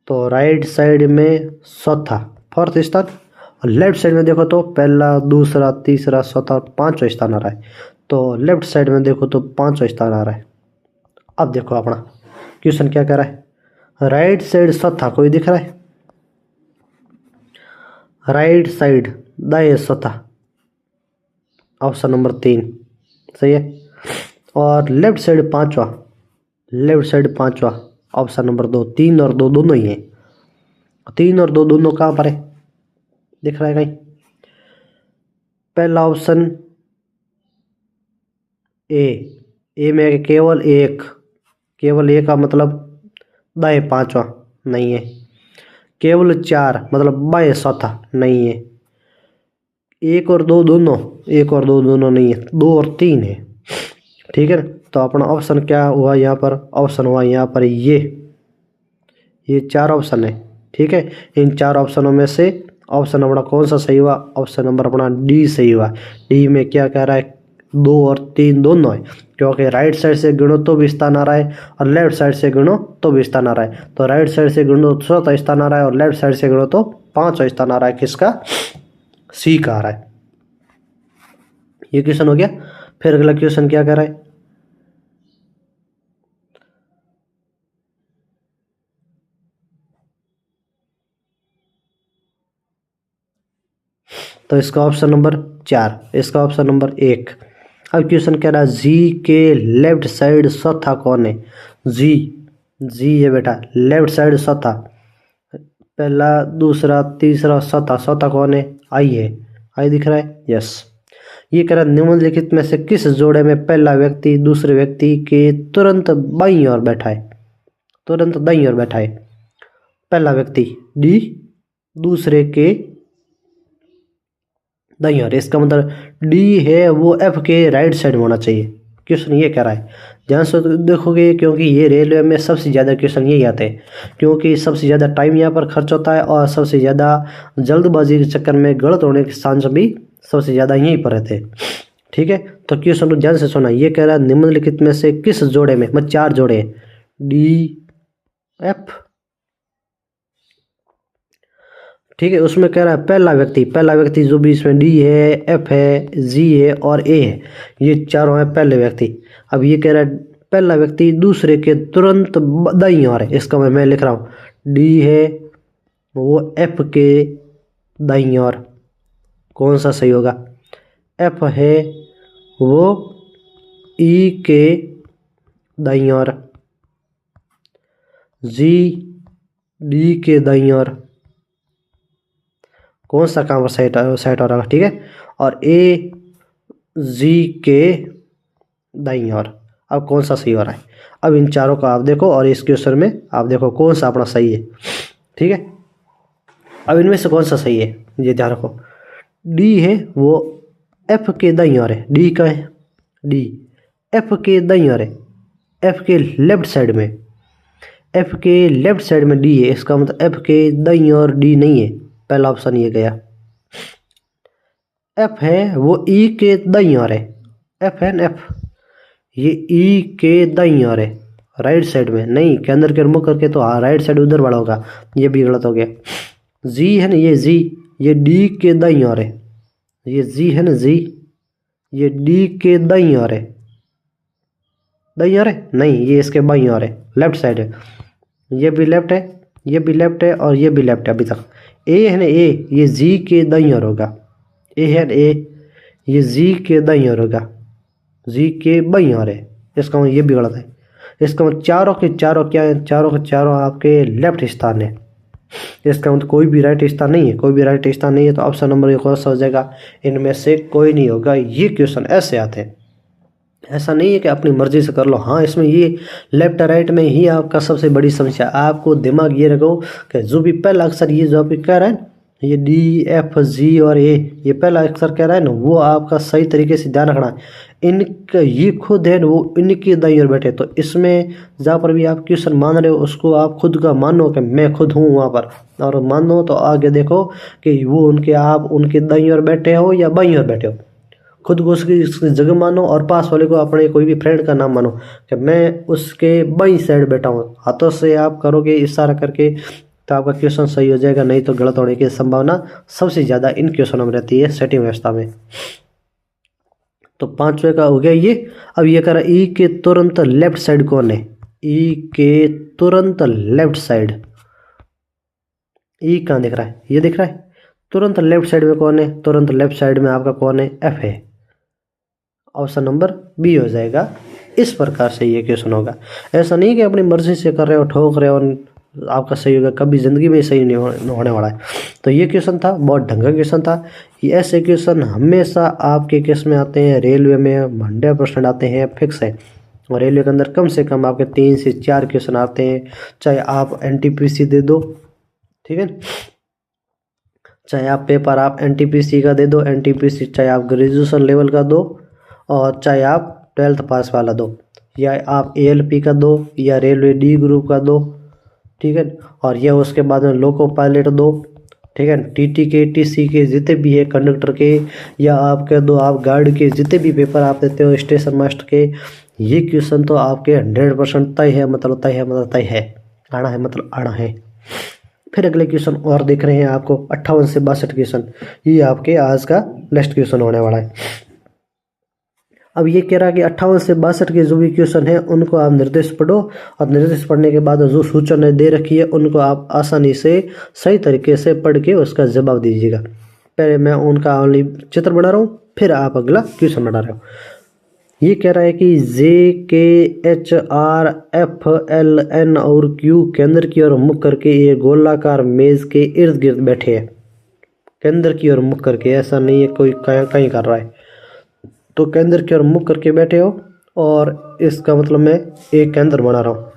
तो राइट साइड में चौथा फोर्थ स्थान। और लेफ्ट साइड में देखो तो पहला दूसरा तीसरा चौथा पांचवा स्थान आ रहा है, तो लेफ्ट साइड में देखो तो पांचवा स्थान आ रहा है। अब देखो अपना क्वेश्चन क्या कह रहा है? राइट साइड चौथा कोई दिख रहा है? राइट साइड दाएं चौथा, ऑप्शन नंबर 3 सही है। और लेफ्ट साइड पांचवा, ऑप्शन नंबर 2। 3 और 2 दोनों ही है, 3 और 2 दोनों कहाँ पर है? दिख रहा है कहीं? पहला ऑप्शन ए, ए में केवल एक का मतलब दाएं पांचवा नहीं है। केवल 4 मतलब बाएं चौथा नहीं है। एक और दो दोनों नहीं है, 2 और 3 है। ठीक है ना, तो अपना ऑप्शन क्या हुआ यहाँ पर? ऑप्शन हुआ यहाँ पर ये 4 ऑप्शन है। ठीक है, इन 4 ऑप्शनों में से ऑप्शन अपना कौन सा सही हुआ? ऑप्शन नंबर अपना डी सही हुआ। डी में क्या कह रहा है? 2 और 3 दोनों है, क्योंकि राइट साइड से गिनो तो भी स्थान आ रहा है और लेफ्ट साइड से गिनो तो भी स्थान आ रहा है। तो राइट साइड से गिनो तो चौथा स्थान आ रहा है और लेफ्ट साइड से गिनो तो 5वां स्थान आ रहा है। किसका? सी का आ रहा है। ये क्वेश्चन हो गया। फिर अगला क्वेश्चन क्या कह रहा है? तो इसका ऑप्शन नंबर 4, इसका ऑप्शन नंबर 1। अब क्वेश्चन कह रहा है जी के लेफ्ट साइड चौथा कौन है? जी है बेटा, लेफ्ट साइड चौथा, पहला दूसरा तीसरा चौथा कौन है? आई है। आई दिख रहा है? यस। ये कह रहा है निम्नलिखित में से किस जोड़े में पहला व्यक्ति दूसरे व्यक्ति के तुरंत बाईं ओर बैठा है? तुरंत दाईं ओर बैठा है। पहला व्यक्ति डी, दूसरे के दाईं ओर। इसका मतलब डी है वो एफ के राइट साइड में होना चाहिए। क्वेश्चन ये कह रहा है। ध्यान से देखोगे, क्योंकि ये रेलवे में सबसे ज़्यादा क्वेश्चन यही आते हैं, क्योंकि सबसे ज़्यादा टाइम यहाँ पर खर्च होता है और सबसे ज़्यादा जल्दबाजी के चक्कर में गलत होने के चांस भी सबसे ज़्यादा यहीं पर रहते हैं। ठीक है, तो क्वेश्चन को ध्यान से सुना। ये कह रहा है निम्नलिखित में से किस जोड़े में, मतलब 4 जोड़े हैं, डी एफ। ठीक है, उसमें कह रहा है पहला व्यक्ति जो भी इसमें डी है, एफ है, जी है और ए है, ये चारों हैं पहले व्यक्ति। अब ये कह रहा है पहला व्यक्ति दूसरे के तुरंत दाईं ओर है। इसका मैं लिख रहा हूँ, डी है वो एफ के दाईं ओर। कौन सा सही होगा? एफ है वो ई के दाईं ओर, जी डी के दाईं ओर। कौन सा काम सेट हो रहा है? ठीक है, और ए जी के दाईं ओर। अब कौन सा सही हो रहा है? अब इन चारों का आप देखो और इस क्वेश्चन में आप देखो कौन सा अपना सही है। ठीक है, अब इनमें से कौन सा सही है ये ध्यान रखो। डी है वो एफ के दाईं ओर है। डी का है, डी एफ के दाईं ओर है, एफ के लेफ्ट साइड में। एफ के लेफ्ट साइड में डी है, इसका मतलब एफ के दाईं ओर डी नहीं है। पहला ऑप्शन ये गया। एफ है वो ई के दाईं ओर है। एफ है ना, एफ ये ई के दाईं ओर है, राइट साइड में नहीं, के अंदर के मुख करके तो हाँ राइट साइड उधर वाला होगा, ये भी गलत हो गया। जी है ना, ये जी ये डी के दाईं ओर है। ये जी है ना, जी ये डी के दाईं ओर है। दाईं ओर है नहीं, ये इसके बाईं ओर है, लेफ्ट साइड है। ये भी लेफ्ट है, ये भी लेफ्ट है और ये भी लेफ्ट है अभी तक। ए है ना, ए ये जी के दाईं ओर होगा। ए है ना, ए ये जी के दाईं ओर होगा, जी के बाईं ओर है। इसका मतलब ये भी गलत है। इसका मतलब चारों के चारों क्या है? चारों के चारों आपके लेफ्ट स्थान है। इसका मतलब कोई भी राइट स्थान नहीं है, कोई भी राइट स्थान नहीं है। तो ऑप्शन नंबर ये कौन सा हो जाएगा? इनमें से कोई नहीं होगा। ये क्वेश्चन ऐसे आते हैं, ऐसा नहीं है कि अपनी मर्जी से कर लो। हाँ, इसमें ये लेफ्ट राइट में ही आपका सबसे बड़ी समस्या। आपको दिमाग ये रखो कि जो भी पहला अक्षर ये जो आप कह रहे हैं, ये डी एफ जी और ए, ये पहला अक्षर कह रहा है ना, वो आपका सही तरीके से ध्यान रखना है। इनका ये खुद है वो इनकी दाईं ओर बैठे। तो इसमें जहाँ पर भी आप क्वेश्चन मान रहे हो उसको आप खुद का मानो कि मैं खुद हूँ वहाँ पर, और मानो तो आगे देखो कि वो उनके आप उनके दाईं ओर बैठे हो या बाईं ओर बैठे हो। खुद को उसकी जगह मानो और पास वाले को अपने कोई भी फ्रेंड का नाम मानो कि मैं उसके बाईं साइड बैठा हूँ। हाथों से आप करोगे इशारा करके तो आपका क्वेश्चन सही हो जाएगा, नहीं तो गलत होने की संभावना सबसे ज़्यादा इन क्वेश्चनों में रहती है सेटिंग व्यवस्था में। तो 5वें का हो गया ये। अब ये कह रहा है ई के तुरंत लेफ्ट साइड कौन है? ई के तुरंत लेफ्ट साइड, ई कहाँ दिख रहा है? ये दिख रहा है। तुरंत लेफ्ट साइड में कौन है? तुरंत लेफ्ट साइड में आपका कौन है? एफ है। ऑप्शन नंबर बी हो जाएगा। इस प्रकार से ये क्वेश्चन होगा। ऐसा नहीं कि अपनी मर्जी से कर रहे हो, ठोक रहे हो, आपका सही होगा, कभी ज़िंदगी में सही नहीं होने वाला है। तो ये क्वेश्चन था, बहुत ढंग का क्वेश्चन था। ये ऐसे क्वेश्चन हमेशा आपके केस में आते हैं, रेलवे में 100% आते हैं, फिक्स है। और रेलवे के अंदर कम से कम आपके 3 से 4 क्वेश्चन आते हैं, चाहे आप एनटीपीसी दे दो, ठीक है, चाहे आप पेपर आप एनटीपीसी का दे दो, एनटीपीसी चाहे आप ग्रेजुएशन लेवल का दो और चाहे आप 12th पास वाला दो, या आप एएलपी का दो या रेलवे डी ग्रुप का दो, ठीक है, और यह उसके बाद में लोको पायलट दो, ठीक है, टीटी के टीसी के जितने भी है, कंडक्टर के, या आप कह दो आप गार्ड के जितने भी पेपर आप देते हो, स्टेशन मास्टर के, ये क्वेश्चन तो आपके 100% तय है, मतलब तय है, मतलब तय है, आना है मतलब आना है। फिर अगले क्वेश्चन और देख रहे हैं आपको 58 से 62 क्वेश्चन, ये आपके आज का लास्ट क्वेश्चन होने वाला है। अब ये कह रहा है कि 58 से 62 के जो भी क्वेश्चन है उनको आप निर्देश पढ़ो, और निर्देश पढ़ने के बाद जो सूचनाएं दे रखी है उनको आप आसानी से सही तरीके से पढ़ के उसका जवाब दीजिएगा। पहले मैं उनका ओनली चित्र बना रहा हूँ, फिर आप अगला क्वेश्चन बना रहे हो। ये कह रहा है कि J K H R F L N और क्यू केंद्र की ओर मुख करके ये गोलाकार मेज के इर्द गिर्द बैठे हैं। केंद्र की ओर मुख करके, ऐसा नहीं है कोई कहीं कर रहा है, तो केंद्र की ओर मुख करके बैठे हो, और इसका मतलब मैं एक केंद्र बना रहा हूँ।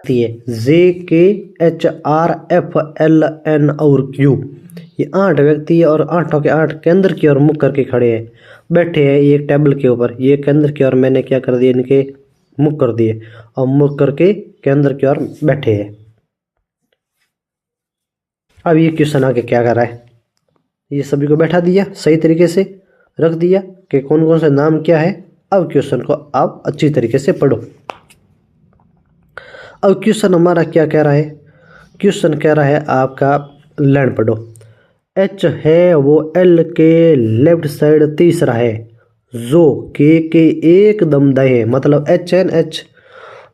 J K H R F L N और क्यू, ये 8 व्यक्ति है और 8 के 8 केंद्र की ओर मुख करके खड़े हैं, बैठे हैं एक टेबल के ऊपर। ये केंद्र की ओर मैंने क्या कर दिया, इनके मुख कर दिए और मुख करके केंद्र की ओर बैठे हैं। अब ये क्वेश्चन आगे क्या कर रहा है, ये सभी को बैठा दिया, सही तरीके से रख दिया कि कौन कौन से नाम क्या है। अब क्वेश्चन को आप अच्छी तरीके से पढ़ो। अब क्वेश्चन हमारा क्या कह रहा है, क्वेश्चन कह रहा है आपका लाइन पढ़ो। एच है वो एल के लेफ्ट साइड तीसरा है, जो के एकदम दाएं, मतलब एच एन एच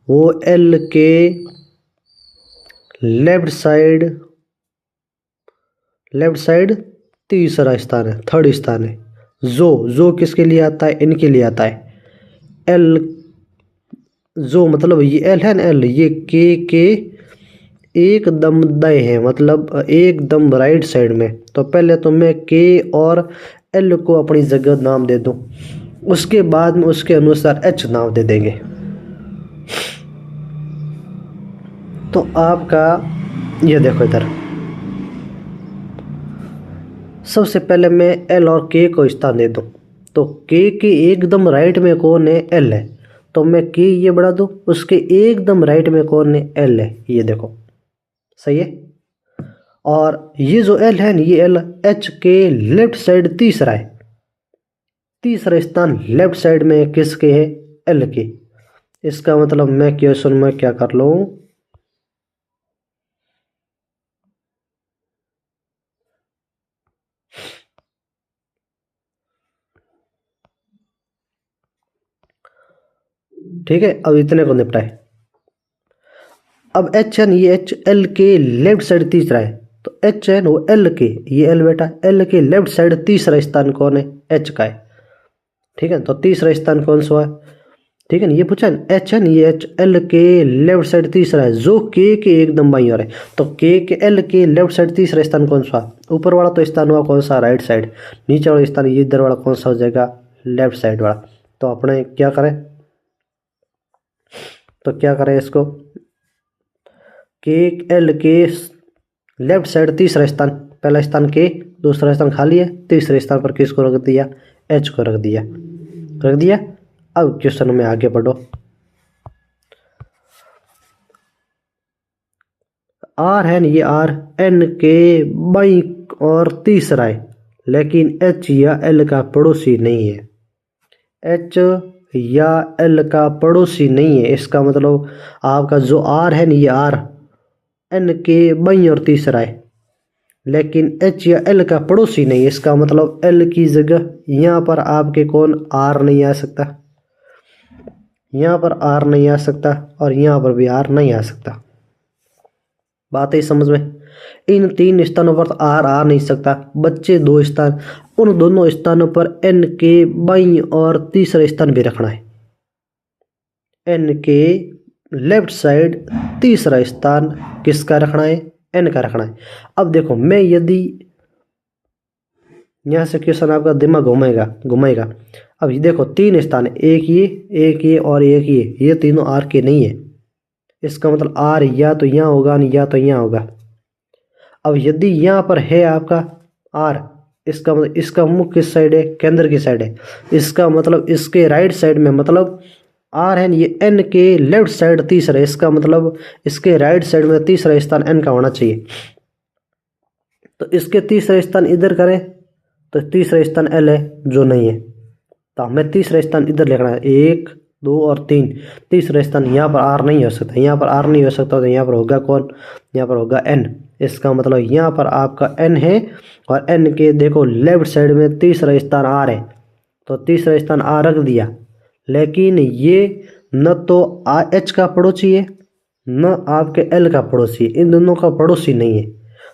वो एल के लेफ्ट साइड तीसरा स्थान है, थर्ड स्थान है। जो किसके लिए आता है, इनके लिए आता है। एल जो मतलब ये एल है ना, एल ये के एकदम दाएं है, मतलब एकदम राइट साइड में। तो पहले तो मैं के और एल को अपनी जगह नाम दे दूं, उसके बाद में उसके अनुसार एच नाम दे देंगे। तो आपका ये देखो इधर, सबसे पहले मैं एल और के को स्थान दे दूं, तो के एकदम राइट में कौन है, एल है, तो मैं के ये बढ़ा दूं, उसके एकदम राइट में कौन है, एल है, ये देखो सही है। और ये जो एल है ना, ये एल एच के लेफ्ट साइड तीसरा है, तीसरा स्थान लेफ्ट साइड में किसके है, एल के। इसका मतलब मैं क्वेश्चन में क्या कर लूं, ठीक है। अब इतने को निपटाए। अब एच एन ये एच एल के लेफ्ट साइड तीसरा है, तो एच एन वो एल के, ये एल बेटा एल के लेफ्ट साइड तीसरा स्थान कौन है, एच का है, ठीक है। तो तीसरा स्थान कौन सा है, ठीक है ना, ये पूछा ना, एच एन ये एच एल के लेफ्ट साइड तीसरा है, जो के एकदम बाईं ओर है। तो के एल के लेफ्ट साइड तीसरा स्थान कौन सा, ऊपर वाला तो स्थान हुआ कौन सा, राइट साइड। नीचे वाला स्थान ये इधर वाला कौन सा हो जाएगा, लेफ्ट साइड वाला। तो अपने क्या करें, तो क्या करें इसको, के एल के लेफ्ट साइड तीसरा स्थान, पहला स्थान के, दूसरा स्थान खाली है, तीसरे स्थान पर किसको रख दिया, एच को रख दिया। अब क्वेश्चन में आगे बढ़ो। आर है ये आर एन के बाई और तीसरा है, लेकिन एच या एल का पड़ोसी नहीं है, एच या एल का पड़ोसी नहीं है। इसका मतलब आपका जो आर है ना, ये आर एन के बाई और तीसरा है, लेकिन एच या एल का पड़ोसी नहीं। इसका मतलब एल की जगह यहाँ पर आपके कौन, आर नहीं आ सकता, यहाँ पर आर नहीं आ सकता, और यहाँ पर भी आर नहीं आ सकता। बात है समझ में, इन 3 स्थानों पर आर आ नहीं सकता, बच्चे 2 स्थान, उन दोनों स्थानों पर एन के बाईं और तीसरा स्थान भी रखना है। एन के लेफ्ट साइड तीसरा स्थान किसका रखना है, एन का रखना है। अब देखो मैं यदि यहाँ से क्वेश्चन आपका दिमाग घुमाएगा घुमाएगा। अब ये देखो 3 स्थान है, एक ये और एक ये तीनों आर के नहीं है। इसका मतलब आर या तो यहाँ होगा या तो यहाँ होगा। अब यदि यहाँ पर है आपका आर, इसका मतलब इसका मुख किस साइड है, केंद्र की साइड है। इसका मतलब इसके राइट साइड में मतलब आर है, ये एन के लेफ्ट साइड तीसरा, इसका मतलब इसके राइट साइड में तीसरा स्थान एन का होना चाहिए। तो इसके तीसरा स्थान इधर करें तो तीसरा स्थान एल है जो नहीं है, तो हमें तीसरा स्थान इधर लिखना है, 1 2 और 3। तीसरा स्थान यहाँ पर आर नहीं हो सकता, यहाँ पर आर नहीं हो सकता, तो यहाँ पर होगा कौन, यहाँ पर होगा एन। इसका मतलब यहाँ पर आपका एन है और एन के देखो लेफ्ट साइड में तीसरा स्थान आर है, तो तीसरा स्थान आर रख दिया। लेकिन ये न तो एच का पड़ोसी है न आपके एल का पड़ोसी है, इन दोनों का पड़ोसी नहीं है।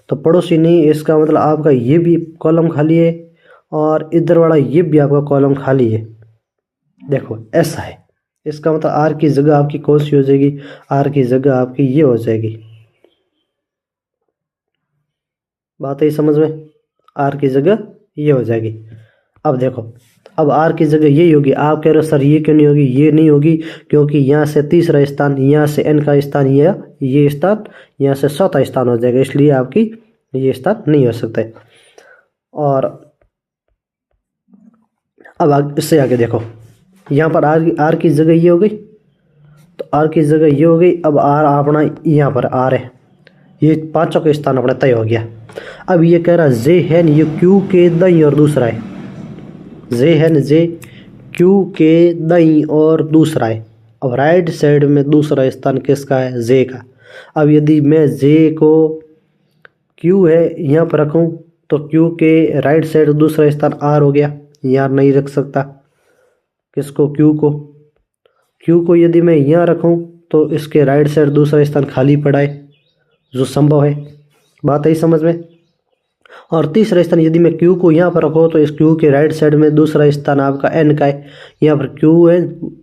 तो पड़ोसी नहीं, इसका मतलब आपका ये भी कॉलम खाली है और इधर वाला ये भी आपका कॉलम खाली है। देखो ऐसा है, इसका मतलब आर की जगह आपकी कौन सी हो जाएगी, आर की जगह आपकी ये हो जाएगी। बात है समझ में, आर की जगह ये हो जाएगी। अब देखो, अब आर की जगह यही होगी। आप कह रहे हो सर ये क्यों नहीं होगी, ये नहीं होगी क्योंकि यहाँ से तीसरा स्थान, यहाँ से एन का स्थान, ये स्थान, यहाँ से चौथा स्थान हो जाएगा, इसलिए आपकी ये स्थान नहीं हो सकता है। और अब इससे आगे देखो, यहाँ पर आर की जगह ये हो गई, तो आर की जगह ये हो गई। अब आर अपना यहाँ पर आर है, ये पांचों का स्थान अपना तय हो गया। अब ये कह रहा जे है, ये क्यू के दाई और दूसरा है, जे है, जे क्यू के दाई और दूसरा है। अब राइट साइड में दूसरा स्थान किसका है, जे का। अब यदि मैं जे को क्यू है यहाँ पर रखूँ तो क्यू के राइट साइड दूसरा स्थान आर हो गया, यहाँ नहीं रख सकता। किसको, क्यू को यदि मैं यहाँ रखूँ तो इसके राइट साइड दूसरा स्थान खाली पड़ा है, जो संभव है। बात है समझ में। और तीसरा स्थान यदि मैं क्यू को यहाँ पर रखूँ तो इस क्यू के राइट साइड में दूसरा स्थान आपका एन का है। यहाँ पर क्यू है,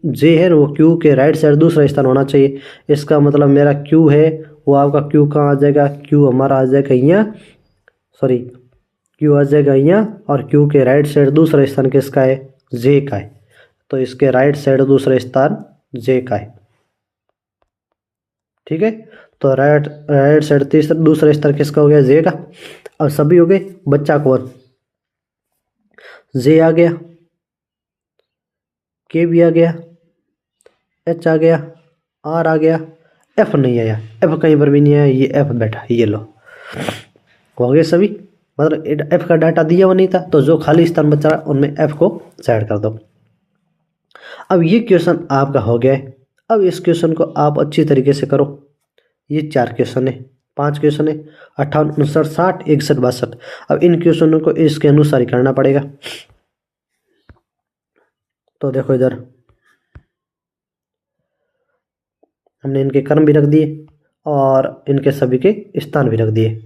जे है, वो क्यू के राइट साइड दूसरा स्थान होना चाहिए। इसका मतलब मेरा क्यू है वो आपका क्यू कहाँ आ जाएगा, क्यू हमारा आ जाएगा यहाँ, सॉरी क्यू आ जाएगा यहाँ, और क्यू के राइट साइड दूसरा स्थान किसका है, जे का है। तो इसके राइट साइड दूसरा स्थान जे का है, ठीक है। तो राइट साइड तीसरा दूसरा स्थान किसका हो गया, जे का। अब सभी हो गए, बच्चा कौन, जे आ गया, के भी आ गया, एच आ गया, आर आ गया, एफ नहीं आया, एफ कहीं पर भी नहीं आया, ये एफ बैठा, ये लो हो गए सभी। मतलब एफ का डाटा दिया हुआ नहीं था, तो जो खाली स्थान बचा उनमें एफ को साइड कर दो। अब ये क्वेश्चन आपका हो गया है। अब इस क्वेश्चन को आप अच्छी तरीके से करो। ये 4 क्वेश्चन है, 5 क्वेश्चन है, 58, 59, 60, 61, 62। अब इन क्वेश्चनों को इसके अनुसार ही करना पड़ेगा। तो देखो इधर हमने इनके कर्म भी रख दिए और इनके सभी के स्थान भी रख दिए।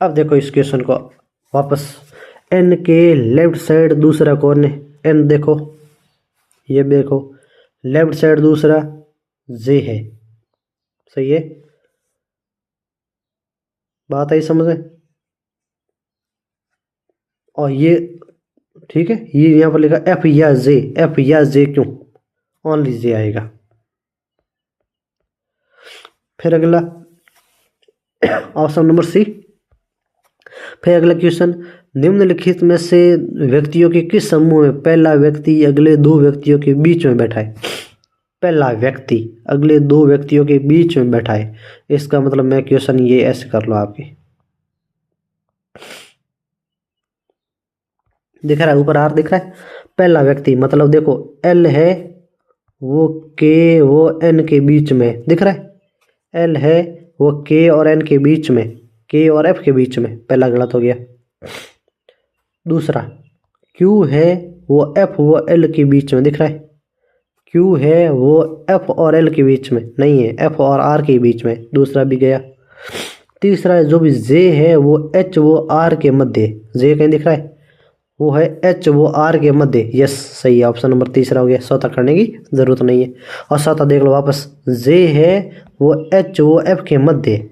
अब देखो इस क्वेश्चन को वापस, एन के लेफ्ट साइड दूसरा कौन है, एन देखो, ये देखो लेफ्ट साइड दूसरा जे है, सही है। बात आई समझ में। और ये ठीक है, ये यहाँ पर लिखा एफ या जे, एफ या जे क्यों, ओनली जे आएगा। फिर अगला ऑप्शन नंबर सी। फिर अगला क्वेश्चन, निम्नलिखित में से व्यक्तियों के किस समूह में पहला व्यक्ति अगले 2 व्यक्तियों के बीच में बैठा है। पहला व्यक्ति अगले 2 व्यक्तियों के बीच में बैठा है, इसका मतलब मैं क्वेश्चन ये ऐसे कर लो, आपके दिख रहा है ऊपर आर दिख रहा है। पहला व्यक्ति मतलब देखो एल है, वो के वो एन के बीच में दिख रहा है, एल है वो के और एन के बीच में, के और एफ के बीच में, पहला गलत हो गया। दूसरा क्यू है वो एफ वो एल के बीच में दिख रहा है, क्यू है वो एफ और एल के बीच में नहीं है, एफ और आर के बीच में, दूसरा भी गया। तीसरा जो भी जे है वो एच वो आर के मध्य, जे कहीं दिख रहा है, वो है एच वो आर के मध्य, यस सही है, ऑप्शन नंबर तीसरा हो गया। चौथा करने की जरूरत नहीं है। और चौथा देख लो वापस, जे है वो एच वो एफ के मध्य,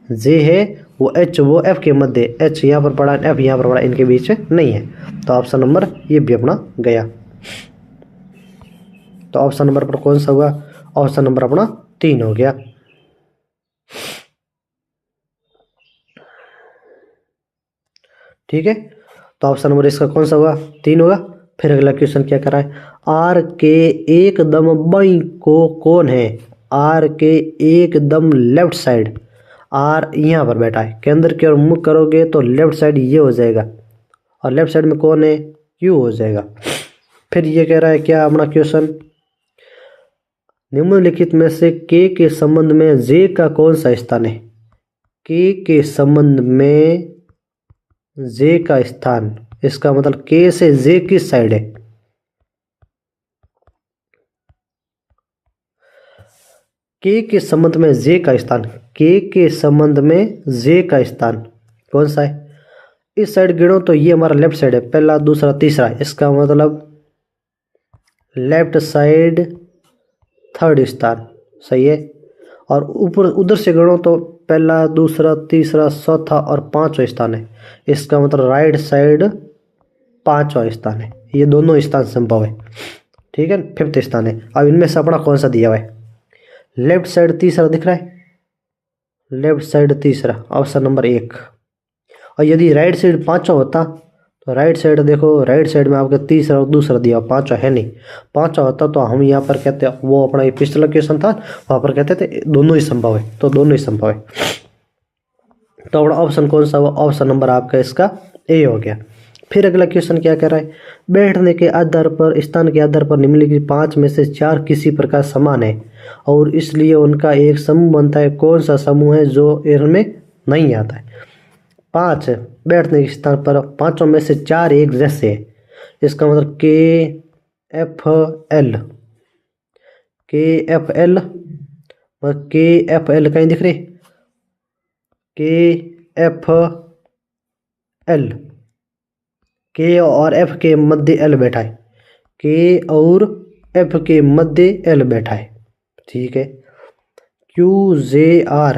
जे है वो एच वो एफ के मध्य, एच यहाँ पर पड़ा एफ यहाँ पर पड़ा, इनके बीच नहीं है। तो ऑप्शन नंबर ये भी अपना गया। तो ऑप्शन नंबर पर कौन सा हुआ? ऑप्शन नंबर अपना 3 हो गया। ठीक है, तो ऑप्शन नंबर इसका कौन सा हुआ? 3 होगा। फिर अगला क्वेश्चन क्या कर रहा है? आर के एकदम बाईं को कौन है? आर के एकदम लेफ्ट साइड, आर यहाँ पर बैठा है, केंद्र की ओर मुख करोगे तो लेफ्ट साइड ये हो जाएगा, और लेफ्ट साइड में कौन है? क्यू हो जाएगा। फिर ये कह रहा है क्या अपना क्वेश्चन? निम्नलिखित में से के संबंध में जे का कौन सा स्थान है? के संबंध में जे का स्थान, इसका मतलब के से जे किस साइड है? के संबंध में जे का स्थान, के संबंध में जे का स्थान कौन सा है? इस साइड गिनो तो ये हमारा लेफ्ट साइड है, पहला दूसरा तीसरा, इसका मतलब लेफ्ट साइड थर्ड स्थान, सही है। और ऊपर उधर से गिनो तो पहला दूसरा तीसरा चौथा और पांचवा स्थान है, इसका मतलब राइट साइड पांचवा स्थान है। ये दोनों स्थान संभव है, ठीक है, फिफ्थ स्थान है। अब इनमें से अपना कौन सा दिया हुआ है? लेफ्ट साइड तीसरा दिख रहा है, लेफ्ट साइड तीसरा, ऑप्शन नंबर 1। और यदि राइट साइड पांचवा होता तो राइट साइड देखो, राइट साइड में आपका तीसरा और दूसरा दिया, पांचवा है नहीं। पांचवा होता तो हम यहाँ पर कहते, वो अपना ये पिछला क्वेश्चन था वहाँ पर कहते थे दोनों ही संभव है, तो दोनों ही संभव है। तो अपना ऑप्शन कौन सा हुआ? ऑप्शन नंबर आपका इसका ए हो गया। फिर अगला क्वेश्चन क्या कह रहा है? बैठने के आधार पर, स्थान के आधार पर निम्नलिखित 5 में से 4 किसी प्रकार समान है और इसलिए उनका एक समूह बनता है। कौन सा समूह है जो इनमें नहीं आता है? 5 बैठने के स्थान पर, पांचों में से 4 एक जैसे है, इसका मतलब के एफ एल, के एफ एल, के एफ एल कहीं दिख रही? के एफ एल, के और एफ के मध्य एल बैठा है, के और एफ के मध्य एल बैठा है, ठीक है। क्यू जे आर,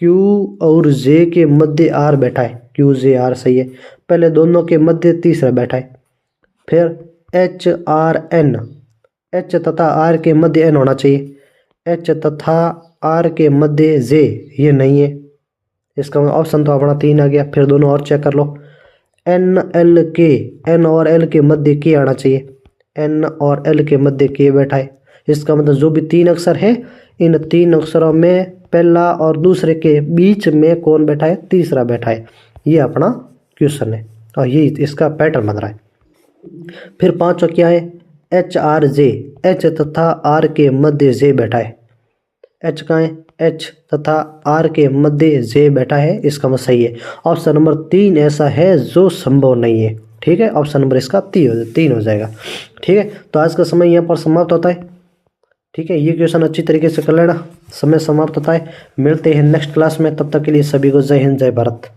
क्यू और जे के मध्य आर बैठा है, क्यू जे आर, सही है। पहले दोनों के मध्य तीसरा बैठा है। फिर एच आर एन, एच तथा आर के मध्य एन होना चाहिए, एच तथा आर के मध्य जे, ये नहीं है, इसका ऑप्शन तो अपना 3 आ गया। फिर दोनों और चेक कर लो, एन एल के, एन और एल के मध्य के आना चाहिए, एन और एल के मध्य के बैठा है, इसका मतलब जो भी 3 अक्षर है, इन 3 अक्षरों में पहला और दूसरे के बीच में कौन बैठा है? तीसरा बैठा है। ये अपना क्वेश्चन है और ये इसका पैटर्न बन रहा है। फिर 5वां क्या है? एच आर जे, एच तथा आर के मध्य जे बैठा है, एच कहाँ है? एच तथा आर के मध्य जे बैठा है, इसका मतलब सही है। ऑप्शन नंबर 3 ऐसा है जो संभव नहीं है, ठीक है। ऑप्शन नंबर इसका 3 हो जाएगा, ठीक है। तो आज का समय यहाँ पर समाप्त होता है, ठीक है। ये क्वेश्चन अच्छी तरीके से कर लेना, समय समाप्त होता है। मिलते हैं नेक्स्ट क्लास में, तब तक के लिए सभी को जय हिंद, जय भारत।